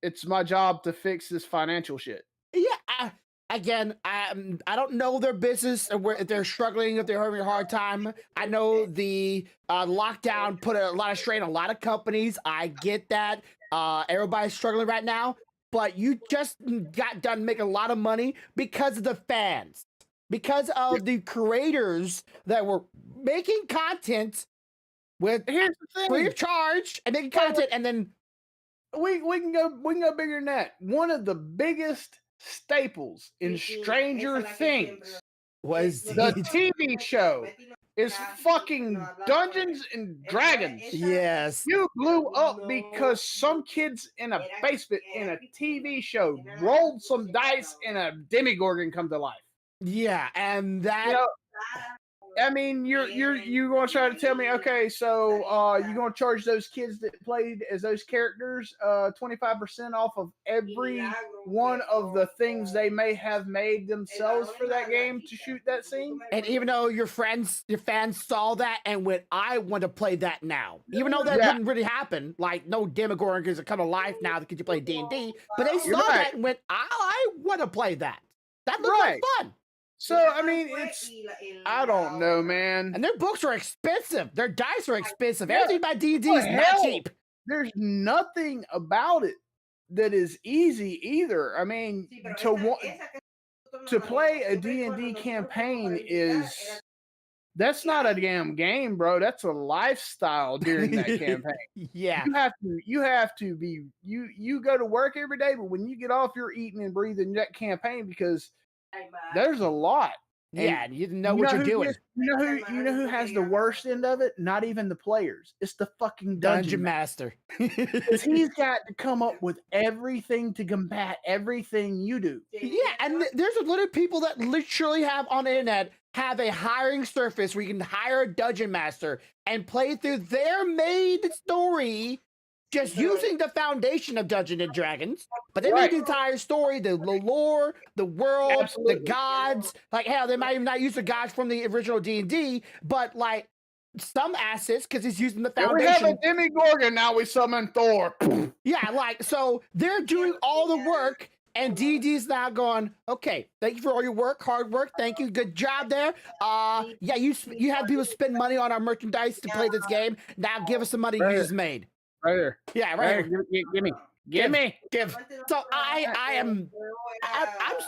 S3: it's my job to fix this financial shit."
S2: Yeah. Again, I don't know their business, if they're struggling, if they're having a hard time. I know the lockdown put a lot of strain on a lot of companies. I get that. Everybody's struggling right now, but you just got done making a lot of money because of the fans, because of the creators that were making content with free of charge and making content, and then
S3: we can go bigger than that. One of the biggest staples in Stranger Things
S2: was
S3: the TV show is fucking Dungeons and Dragons.
S2: Yes.
S3: You blew up because some kids in a basement in a TV show rolled some dice and a demigorgon come to life.
S2: Yeah, and that
S3: I mean, you're going to try to tell me, okay, so you're going to charge those kids that played as those characters 25% off of every one of the things they may have made themselves for that game to shoot that scene?
S2: And even though your fans saw that and went, I want to play that now, even though that wouldn't really happen, like no demogorgon is come to life now because you play D&D, but they saw that and went, I want to play that. That looks like fun.
S3: So, I mean, I don't know, man.
S2: And their books are expensive. Their dice are expensive. Everything by D&D is not cheap.
S3: There's nothing about it that is easy either. I mean, to play a D&D campaign that's not a damn game, bro. That's a lifestyle during that campaign.
S2: Yeah.
S3: You have to be, you go to work every day, but when you get off, you're eating and breathing that campaign because there's a lot.
S2: Yeah, and you know what you're doing.
S3: You know who has the worst end of it? Not even the players. It's the fucking
S2: Dungeon Master.
S3: Because he's got to come up with everything to combat everything you do.
S2: Yeah, and there's a lot of people that literally have on the internet have a hiring service where you can hire a Dungeon Master and play through their made story just using the foundation of Dungeons and Dragons, but they made the entire story, the lore, the world, the gods. Like, hell, they might even not use the gods from the original D&D, but like some assets because he's using the foundation.
S3: We have a demigorgon, now we summon Thor.
S2: Yeah, like, so they're doing all the work, and D&D's now going, okay, thank you for all your work, hard work, thank you, good job there. Yeah, you had people spend money on our merchandise to play this game. Now give us the money you just made.
S3: Right there.
S2: Yeah, right here.
S3: Give me.
S2: So I'm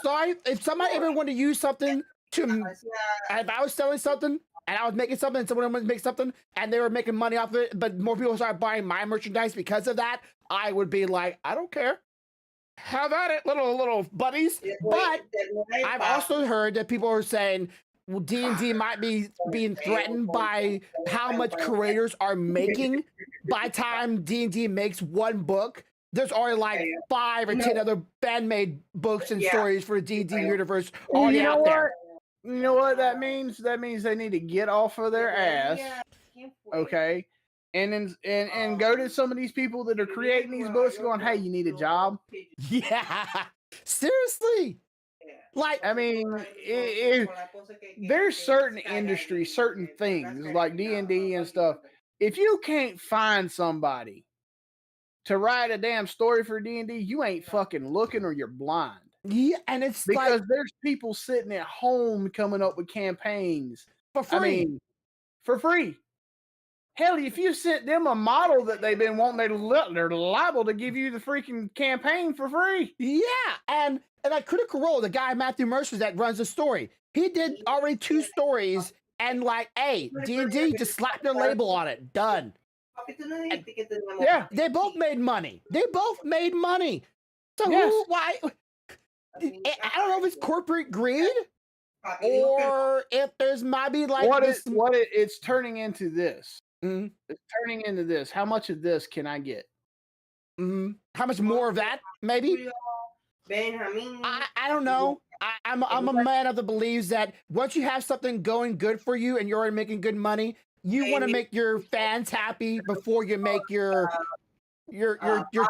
S2: sorry if somebody ever wanted to use something if I was selling something and I was making something and someone wanted to make something and they were making money off of it, but more people started buying my merchandise because of that, I would be like, I don't care. Have at it, little buddies. But I've also heard that people are saying, well, D&D might be being threatened by how much creators are making. By time D&D makes one book, there's already like 5 or 10 other fan-made books and stories for the D&D universe already out there.
S3: You know what that means? That means they need to get off of their ass, okay, and go to some of these people that are creating these books, going, "Hey, you need a job?"
S2: Yeah, seriously. Like,
S3: I mean, there's certain industries, certain things like D&D and stuff. If you can't find somebody to write a damn story for D&D, you ain't fucking looking or you're blind.
S2: Yeah, and it's
S3: because there's people sitting at home coming up with campaigns
S2: for free.
S3: I mean, for free. Hell, if you sent them a model that they've been wanting, they're liable to give you the freaking campaign for free.
S2: Yeah, and like Critical Role, the guy Matthew Mercer that runs the story, he did already 2 stories, and like, hey, D&D just slapped their label on it, done. And,
S3: Yeah,
S2: they both made money. So
S3: Yes.
S2: why? I don't know if it's corporate greed or if there's maybe like
S3: it's turning into this.
S2: Mhm.
S3: It's turning into this. How much of this can I get?
S2: How much more of that? Maybe. I don't know. I'm a man of the believes that once you have something going good for you and you're already making good money, you want to make your fans happy before you make your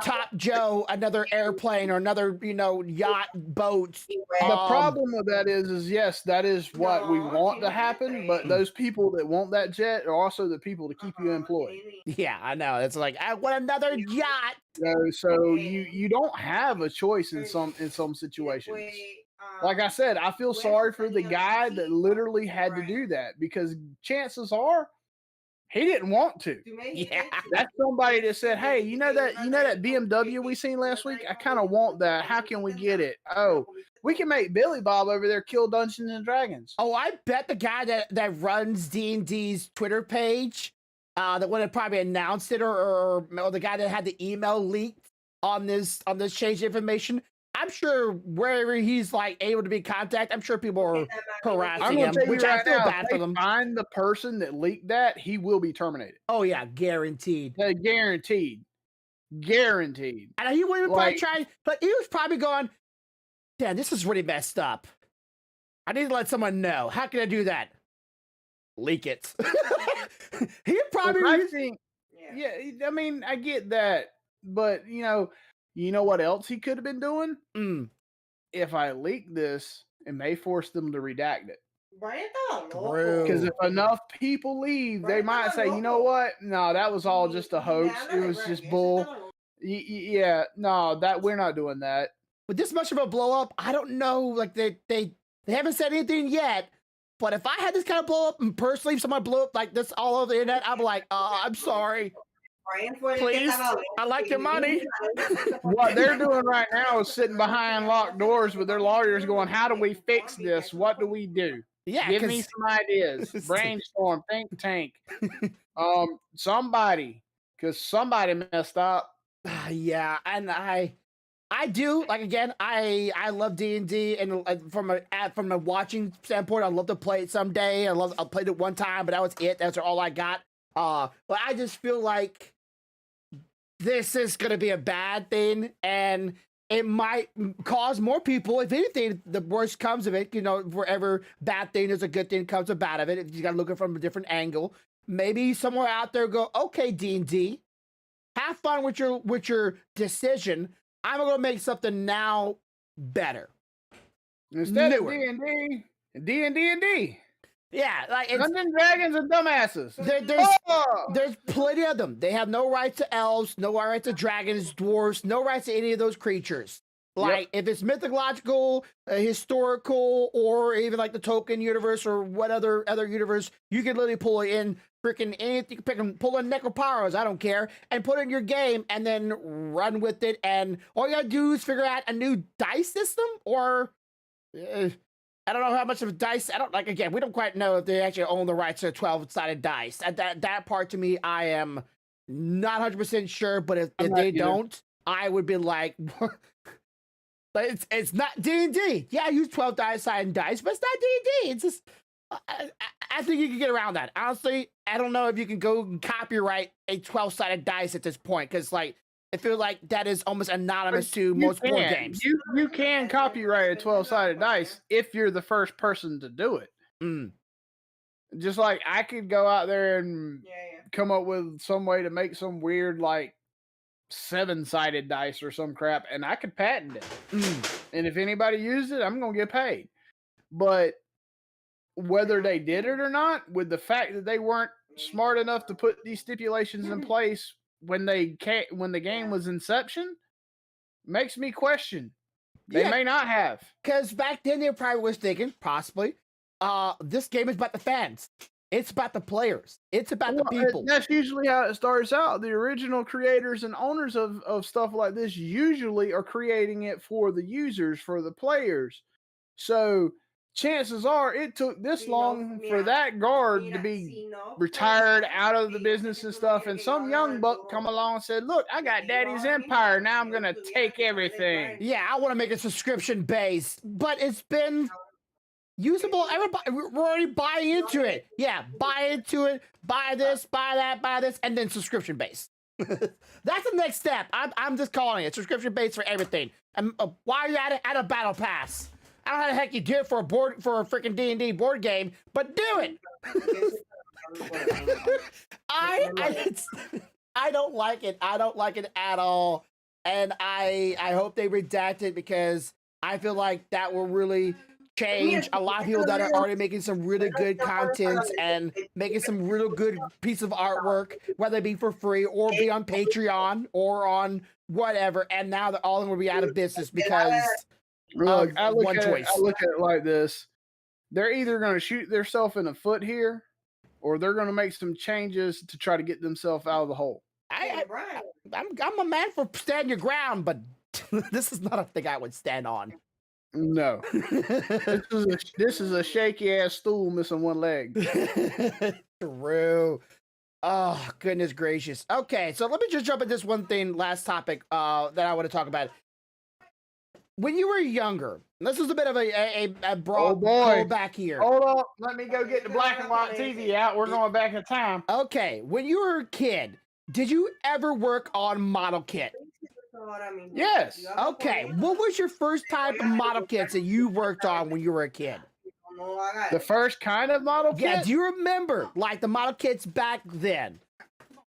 S2: top Joe another airplane or another yacht, boat.
S3: The problem with that is yes, that is what we want to happen, but those people that want that jet are also the people to keep you employed.
S2: Yeah, I know. It's like I want another yacht.
S3: So you don't have a choice in some situations. Like I said, I feel sorry for the guy that literally had to do that because chances are he didn't want to.
S2: Yeah.
S3: That's somebody that said, "Hey, you know that BMW we seen last week? I kind of want that. How can we get it? Oh, we can make Billy Bob over there kill Dungeons and Dragons."
S2: Oh, I bet the guy that runs D&D's Twitter page, that would have probably announced it, or the guy that had the email leaked on this change information. I'm sure wherever he's like able to be contacted, I'm sure people are harassing him, which I feel bad for them.
S3: Find the person that leaked that, he will be terminated.
S2: Oh yeah, guaranteed.
S3: Guaranteed.
S2: And he would probably try, but he was probably going, "Damn, this is really messed up. I need to let someone know. How can I do that? Leak it." He probably.
S3: Yeah, I mean, I get that, but you know what else he could have been doing? If I leak this, it may force them to redact it. Because if enough people leave, they might say, "You know what? No, that was all just a hoax. It was just bull." Yeah, no, that we're not doing that.
S2: With this much of a blow up, I don't know. Like they haven't said anything yet. But if I had this kind of blow up, and personally, if someone blew up like this all over the internet, I'm like, I'm sorry. Please, I like your money.
S3: What they're doing right now is sitting behind locked doors with their lawyers going, "How do we fix this? What do we do?
S2: Yeah,
S3: give me some ideas. Brainstorm, think tank. Somebody, because somebody messed up."
S2: Yeah, and I do, like, again, I love D&D, and from a watching standpoint, I'd love to play it someday. I played it one time, but that was it. That's all I got. But I just feel like this is gonna be a bad thing, and it might cause more people. If anything, the worst comes of it, wherever bad thing is a good thing comes about of it. If you gotta look at it from a different angle, maybe somewhere out there go, "Okay, D&D, have fun with your decision. I'm gonna make something now better."
S3: Instead of D&D.
S2: Yeah, like
S3: Dungeons and Dragons and dumbasses.
S2: There's plenty of them. They have no rights to elves, no rights to dragons, dwarves, no rights to any of those creatures. Like, if it's mythological, historical, or even like the Tolkien universe or what other universe, you can literally pull in freaking anything, pull in Necroparos, I don't care, and put it in your game and then run with it. And all you gotta do is figure out a new dice system, or I don't know how much of a dice. Again, we don't quite know if they actually own the rights to 12-sided dice. That part, to me, I am not 100% sure, but if they don't, I would be like, but it's not D&D. Yeah, I use 12-sided dice, but it's not D&D. It's just, I think you can get around that. Honestly, I don't know if you can go and copyright a 12-sided dice at this point, because I feel like that is almost anonymous to most board games.
S3: You can copyright a 12-sided dice if you're the first person to do it. Just like I could go out there and come up with some way to make some weird, like, 7-sided dice or some crap, and I could patent it. And if anybody used it, I'm going to get paid. But whether they did it or not, with the fact that they weren't smart enough to put these stipulations in place when the game was inception, makes me question. They may not have.
S2: Because back then they probably was thinking, possibly, this game is about the fans. It's about the players. It's about the people.
S3: That's usually how it starts out. The original creators and owners of stuff like this usually are creating it for the users, for the players. So chances are it took this long for that guard to be retired out of the business and stuff. And some young buck come along and said, look, I got daddy's empire. Now I'm going to take everything.
S2: Yeah, I want to make a subscription base, but it's been usable. Everybody, we're already buying into it. Yeah, buy into it. Buy this, buy that, buy this, and then subscription base. That's the next step. I'm just calling it subscription base for everything. And why are you at a battle pass? I don't know how the heck you do it for a freaking D&D board game, but do it. I don't like it. I don't like it at all, and I hope they redact it because I feel like that will really change a lot of people that are already making some really good content and making some real good piece of artwork, whether it be for free or be on Patreon or on whatever. And now they're all going to be out of business because
S3: look, I look at it like this. They're either going to shoot themselves in the foot here or they're going to make some changes to try to get themselves out of the hole.
S2: I'm a man for stand your ground, but this is not a thing I would stand on.
S3: No. This is a shaky ass stool missing one leg.
S2: True. Oh, goodness gracious. Okay, so let me just jump at this one thing, last topic that I want to talk about. When you were younger, this is a bit of a broad pullback here.
S3: Hold on, let me go get the black and white TV out. We're going back in time.
S2: Okay, when you were a kid, did you ever work on model kit?
S3: Yes.
S2: Okay, what was your first type of model kits that you worked on when you were a kid?
S3: The first kind of model kit?
S2: Yeah, do you remember, like, the model kits back then?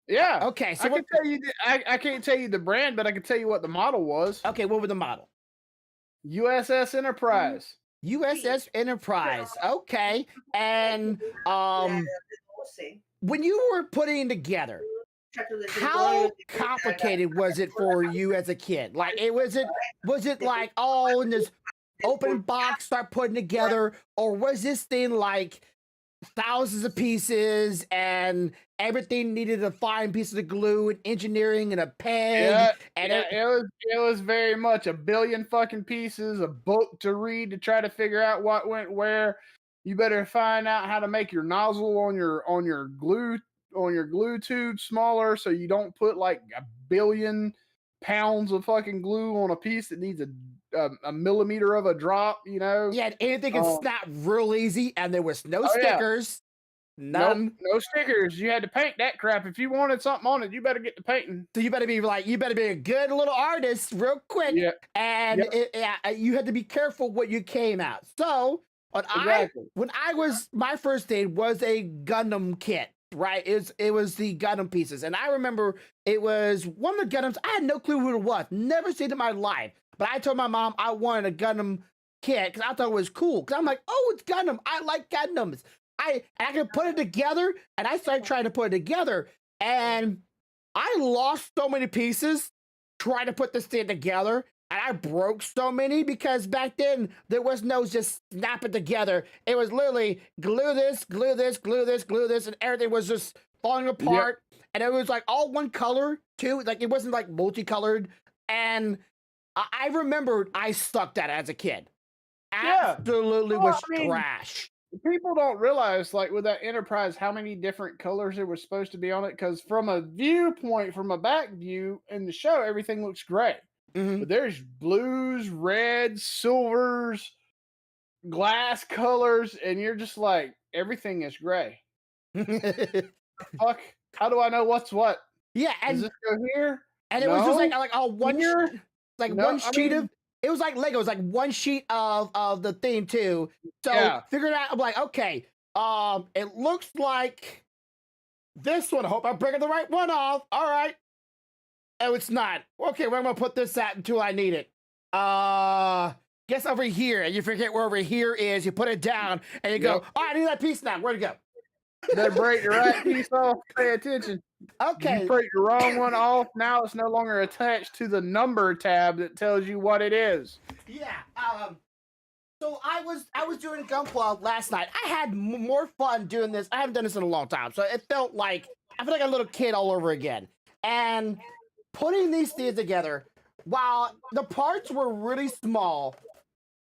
S3: Yeah.
S2: Okay, so
S3: I can tell you, I can't tell you the brand, but I can tell you what the model was.
S2: Okay, what was the model?
S3: USS Enterprise.
S2: USS Enterprise. Okay, and when you were putting it together, how complicated was it for you as a kid? Like, was it like, oh, in this open box, start putting together, or was this thing like thousands of pieces and everything needed a fine piece of glue and engineering and a pen?
S3: It was very much a billion fucking pieces, a book to read to try to figure out what went where. You better find out how to make your nozzle on your glue tube smaller so you don't put like a billion pounds of fucking glue on a piece that needs a millimeter of a drop, you know?
S2: Yeah, anything can snap real easy, and there was no stickers. None.
S3: Nope, no stickers. You had to paint that crap. If you wanted something on it, you better get to painting.
S2: So you better be a good little artist real quick.
S3: Yeah.
S2: And you had to be careful what you came out. So my first thing was a Gundam kit. Right, it was the Gundam pieces, and I remember it was one of the Gundams. I had no clue who it was, never seen it in my life. But I told my mom I wanted a Gundam kit because I thought it was cool. Because I'm like, oh, it's Gundam. I like Gundams. I could put it together, and I started trying to put it together, and I lost so many pieces trying to put this thing together. And I broke so many because back then there was no just snap it together. It was literally glue this, glue this, glue this, glue this, and everything was just falling apart. Yep. And it was like all one color too. Like it wasn't like multicolored. And I remembered I sucked at it as a kid. Absolutely was trash.
S3: People don't realize, like with that Enterprise, how many different colors there was supposed to be on it. Because from a viewpoint, from a back view in the show, everything looks gray.
S2: Mm-hmm.
S3: But there's blues, reds, silvers, glass colors, and you're just like, everything is gray. Fuck, how do I know what's what?
S2: Yeah, and
S3: does this go here?
S2: And it was just like one
S3: here?
S2: One sheet of it was like Lego. It was like one sheet of the thing too. So figured out. I'm like, okay, it looks like this one. I hope I'm breaking the right one off. All right. Oh, it's not. Okay, where am I gonna put this at until I need it? Guess over here. And you forget where over here is. You put it down, and you go, oh, I need that piece now. Where'd it go?
S3: They break the right piece off. Pay attention.
S2: Okay.
S3: You break the wrong one off. Now it's no longer attached to the number tab that tells you what it is.
S2: Yeah. So I was doing Gunpla last night. I had more fun doing this. I haven't done this in a long time, so it felt like I feel like a little kid all over again. And putting these things together, while the parts were really small,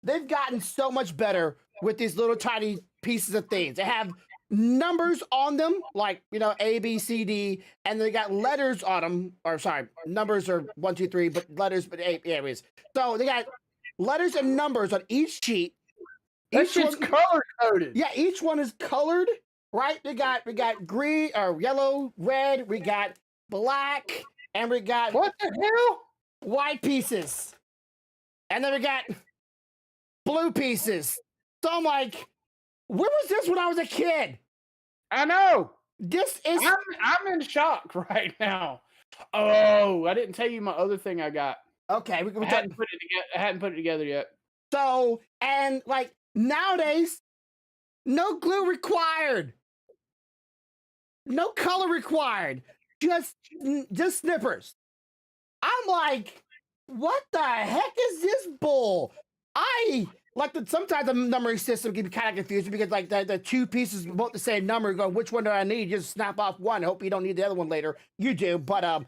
S2: they've gotten so much better with these little tiny pieces of things. They have numbers on them, like A, B, C, D, and they got letters on them. Or sorry, numbers are 1, 2, 3, but letters, but A, anyways. So they got letters and numbers on each sheet.
S3: That shit's color coded.
S2: Yeah, each one is colored, right? We got green or yellow, red, we got black, and we got
S3: what the hell?
S2: White pieces. And then we got blue pieces. So I'm like, where was this when I was a kid?
S3: I know.
S2: This is
S3: I'm in shock right now. Oh, I didn't tell you my other thing I got.
S2: Okay,
S3: I hadn't put it together yet.
S2: So, and like nowadays, no glue required. No color required. Just snippers. I'm like, what the heck is this bull? Sometimes the numbering system can be kind of confusing because like the two pieces both the same number. Go, which one do I need? Just snap off one. Hope you don't need the other one later. You do, but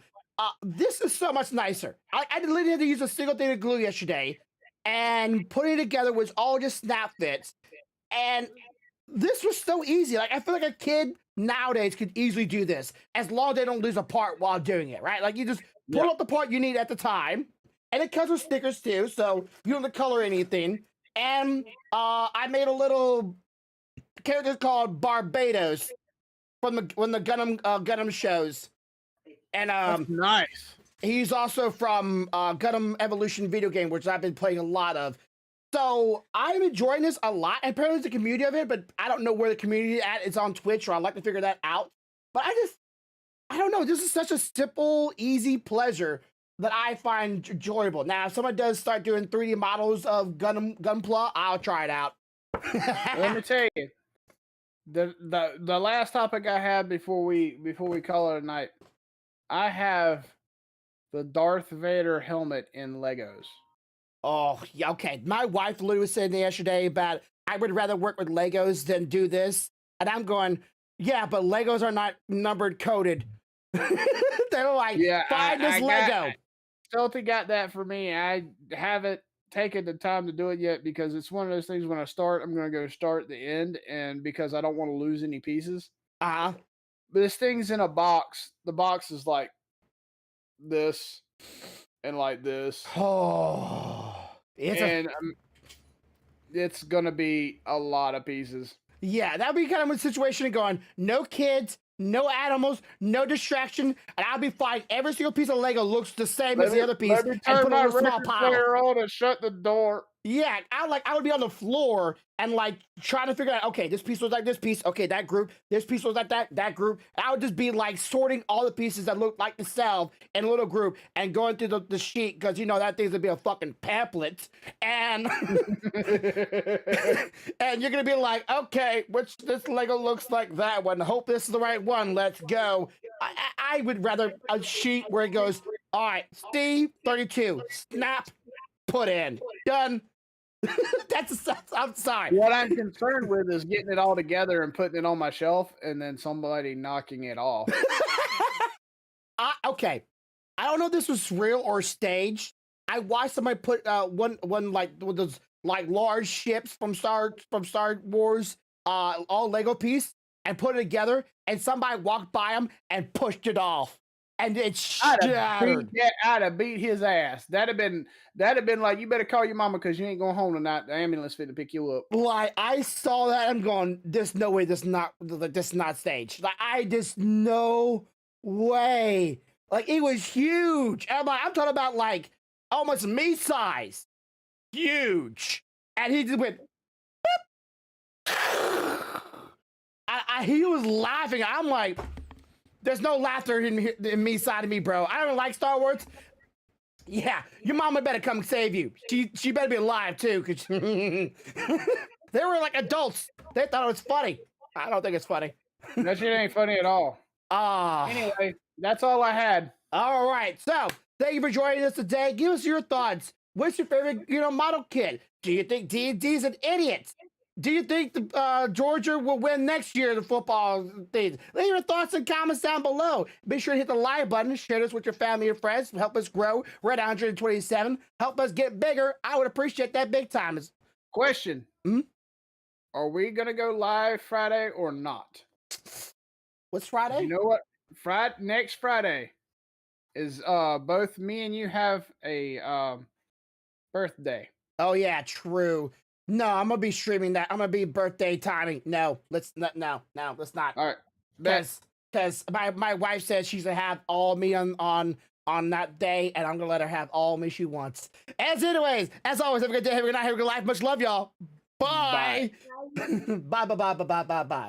S2: this is so much nicer. I literally had to use a single thing of glue yesterday, and putting it together was all just snap fits. And this was so easy. Like I feel like a kid nowadays could easily do this as long as they don't lose a part while doing it, right? Like you just pull out the part you need at the time, and it comes with stickers too, so you don't have to color anything. And I made a little character called Barbados from the Gundam shows, and
S3: That's nice.
S2: He's also from Gundam Evolution video game, which I've been playing a lot of. So I'm enjoying this a lot, and apparently there's a community of it, but I don't know where the community is at. It's on Twitch, or I'd like to figure that out. But I don't know. This is such a simple, easy pleasure that I find enjoyable. Now, if someone does start doing 3D models of Gunpla, I'll try it out.
S3: Let me tell you, the last topic I had before we call it a night, I have the Darth Vader helmet in Legos.
S2: Oh, yeah, okay. My wife literally was saying yesterday about I would rather work with Legos than do this. And I'm going, yeah, but Legos are not numbered coded. They're like, find this Lego.
S3: Stelty got that for me. I haven't taken the time to do it yet because it's one of those things when I start, I'm going to go start the end, and because I don't want to lose any pieces.
S2: Uh-huh.
S3: But this thing's in a box. The box is like this and like this.
S2: Oh.
S3: It's going to be a lot of pieces.
S2: Yeah, that'd be kind of a situation of going, no kids, no animals, no distraction, and I'll be fine. Every single piece of Lego looks the same as the other piece.
S3: Let me turn my record player on and shut the door.
S2: Yeah, I would be on the floor and like trying to figure out, okay, this piece was like this piece, okay, that group, this piece was like that group. And I would just be like sorting all the pieces that look like themselves in a little group and going through the sheet because that thing's gonna be a fucking pamphlet. And and you're gonna be like, okay, this Lego looks like that one. Hope this is the right one. Let's go. I would rather a sheet where it goes, all right, Steve 32, snap, put in, done. I'm sorry.
S3: What I'm concerned with is getting it all together and putting it on my shelf and then somebody knocking it off.
S2: Okay. I don't know if this was real or staged. I watched somebody put one like with those like large ships from Star Wars all Lego piece and put it together, and somebody walked by him and pushed it off. And it shattered.
S3: I'd have beat his ass. That'd have been like, you better call your mama because you ain't going home tonight. The ambulance fit to pick you up.
S2: Like I saw that, I'm going, there's no way this is not staged. Like I just no way. Like it was huge. And I'm talking about like almost me size, huge. And he just went. Beep. He was laughing. I'm like. There's no laughter in me side of me, bro. I don't like Star Wars. Yeah, your mama better come save you. She better be alive too, cause they were like adults. They thought it was funny. I don't think it's funny.
S3: That shit ain't funny at all. Anyway, that's all I had.
S2: All right. So thank you for joining us today. Give us your thoughts. What's your favorite, model kid? Do you think D&D's an idiot? Do you think the Georgia will win next year, the football thing? Leave your thoughts and comments down below. Be sure to hit the like button, share this with your family and friends, help us grow. We're at 127. Help us get bigger. I would appreciate that big time.
S3: Question.
S2: Hmm?
S3: Are we going to go live Friday or not?
S2: What's Friday?
S3: You know what? Next Friday is both me and you have a birthday.
S2: Oh yeah, true. No, I'm gonna be streaming that. I'm gonna be birthday timing. No, let's not. No, let's not.
S3: All right.
S2: Because my wife says she's gonna have all me on that day, and I'm gonna let her have all me she wants. As always, have a good day, have a good night, have a good life. Much love, y'all. Bye. Bye. Bye. Bye. Bye. Bye. Bye. Bye.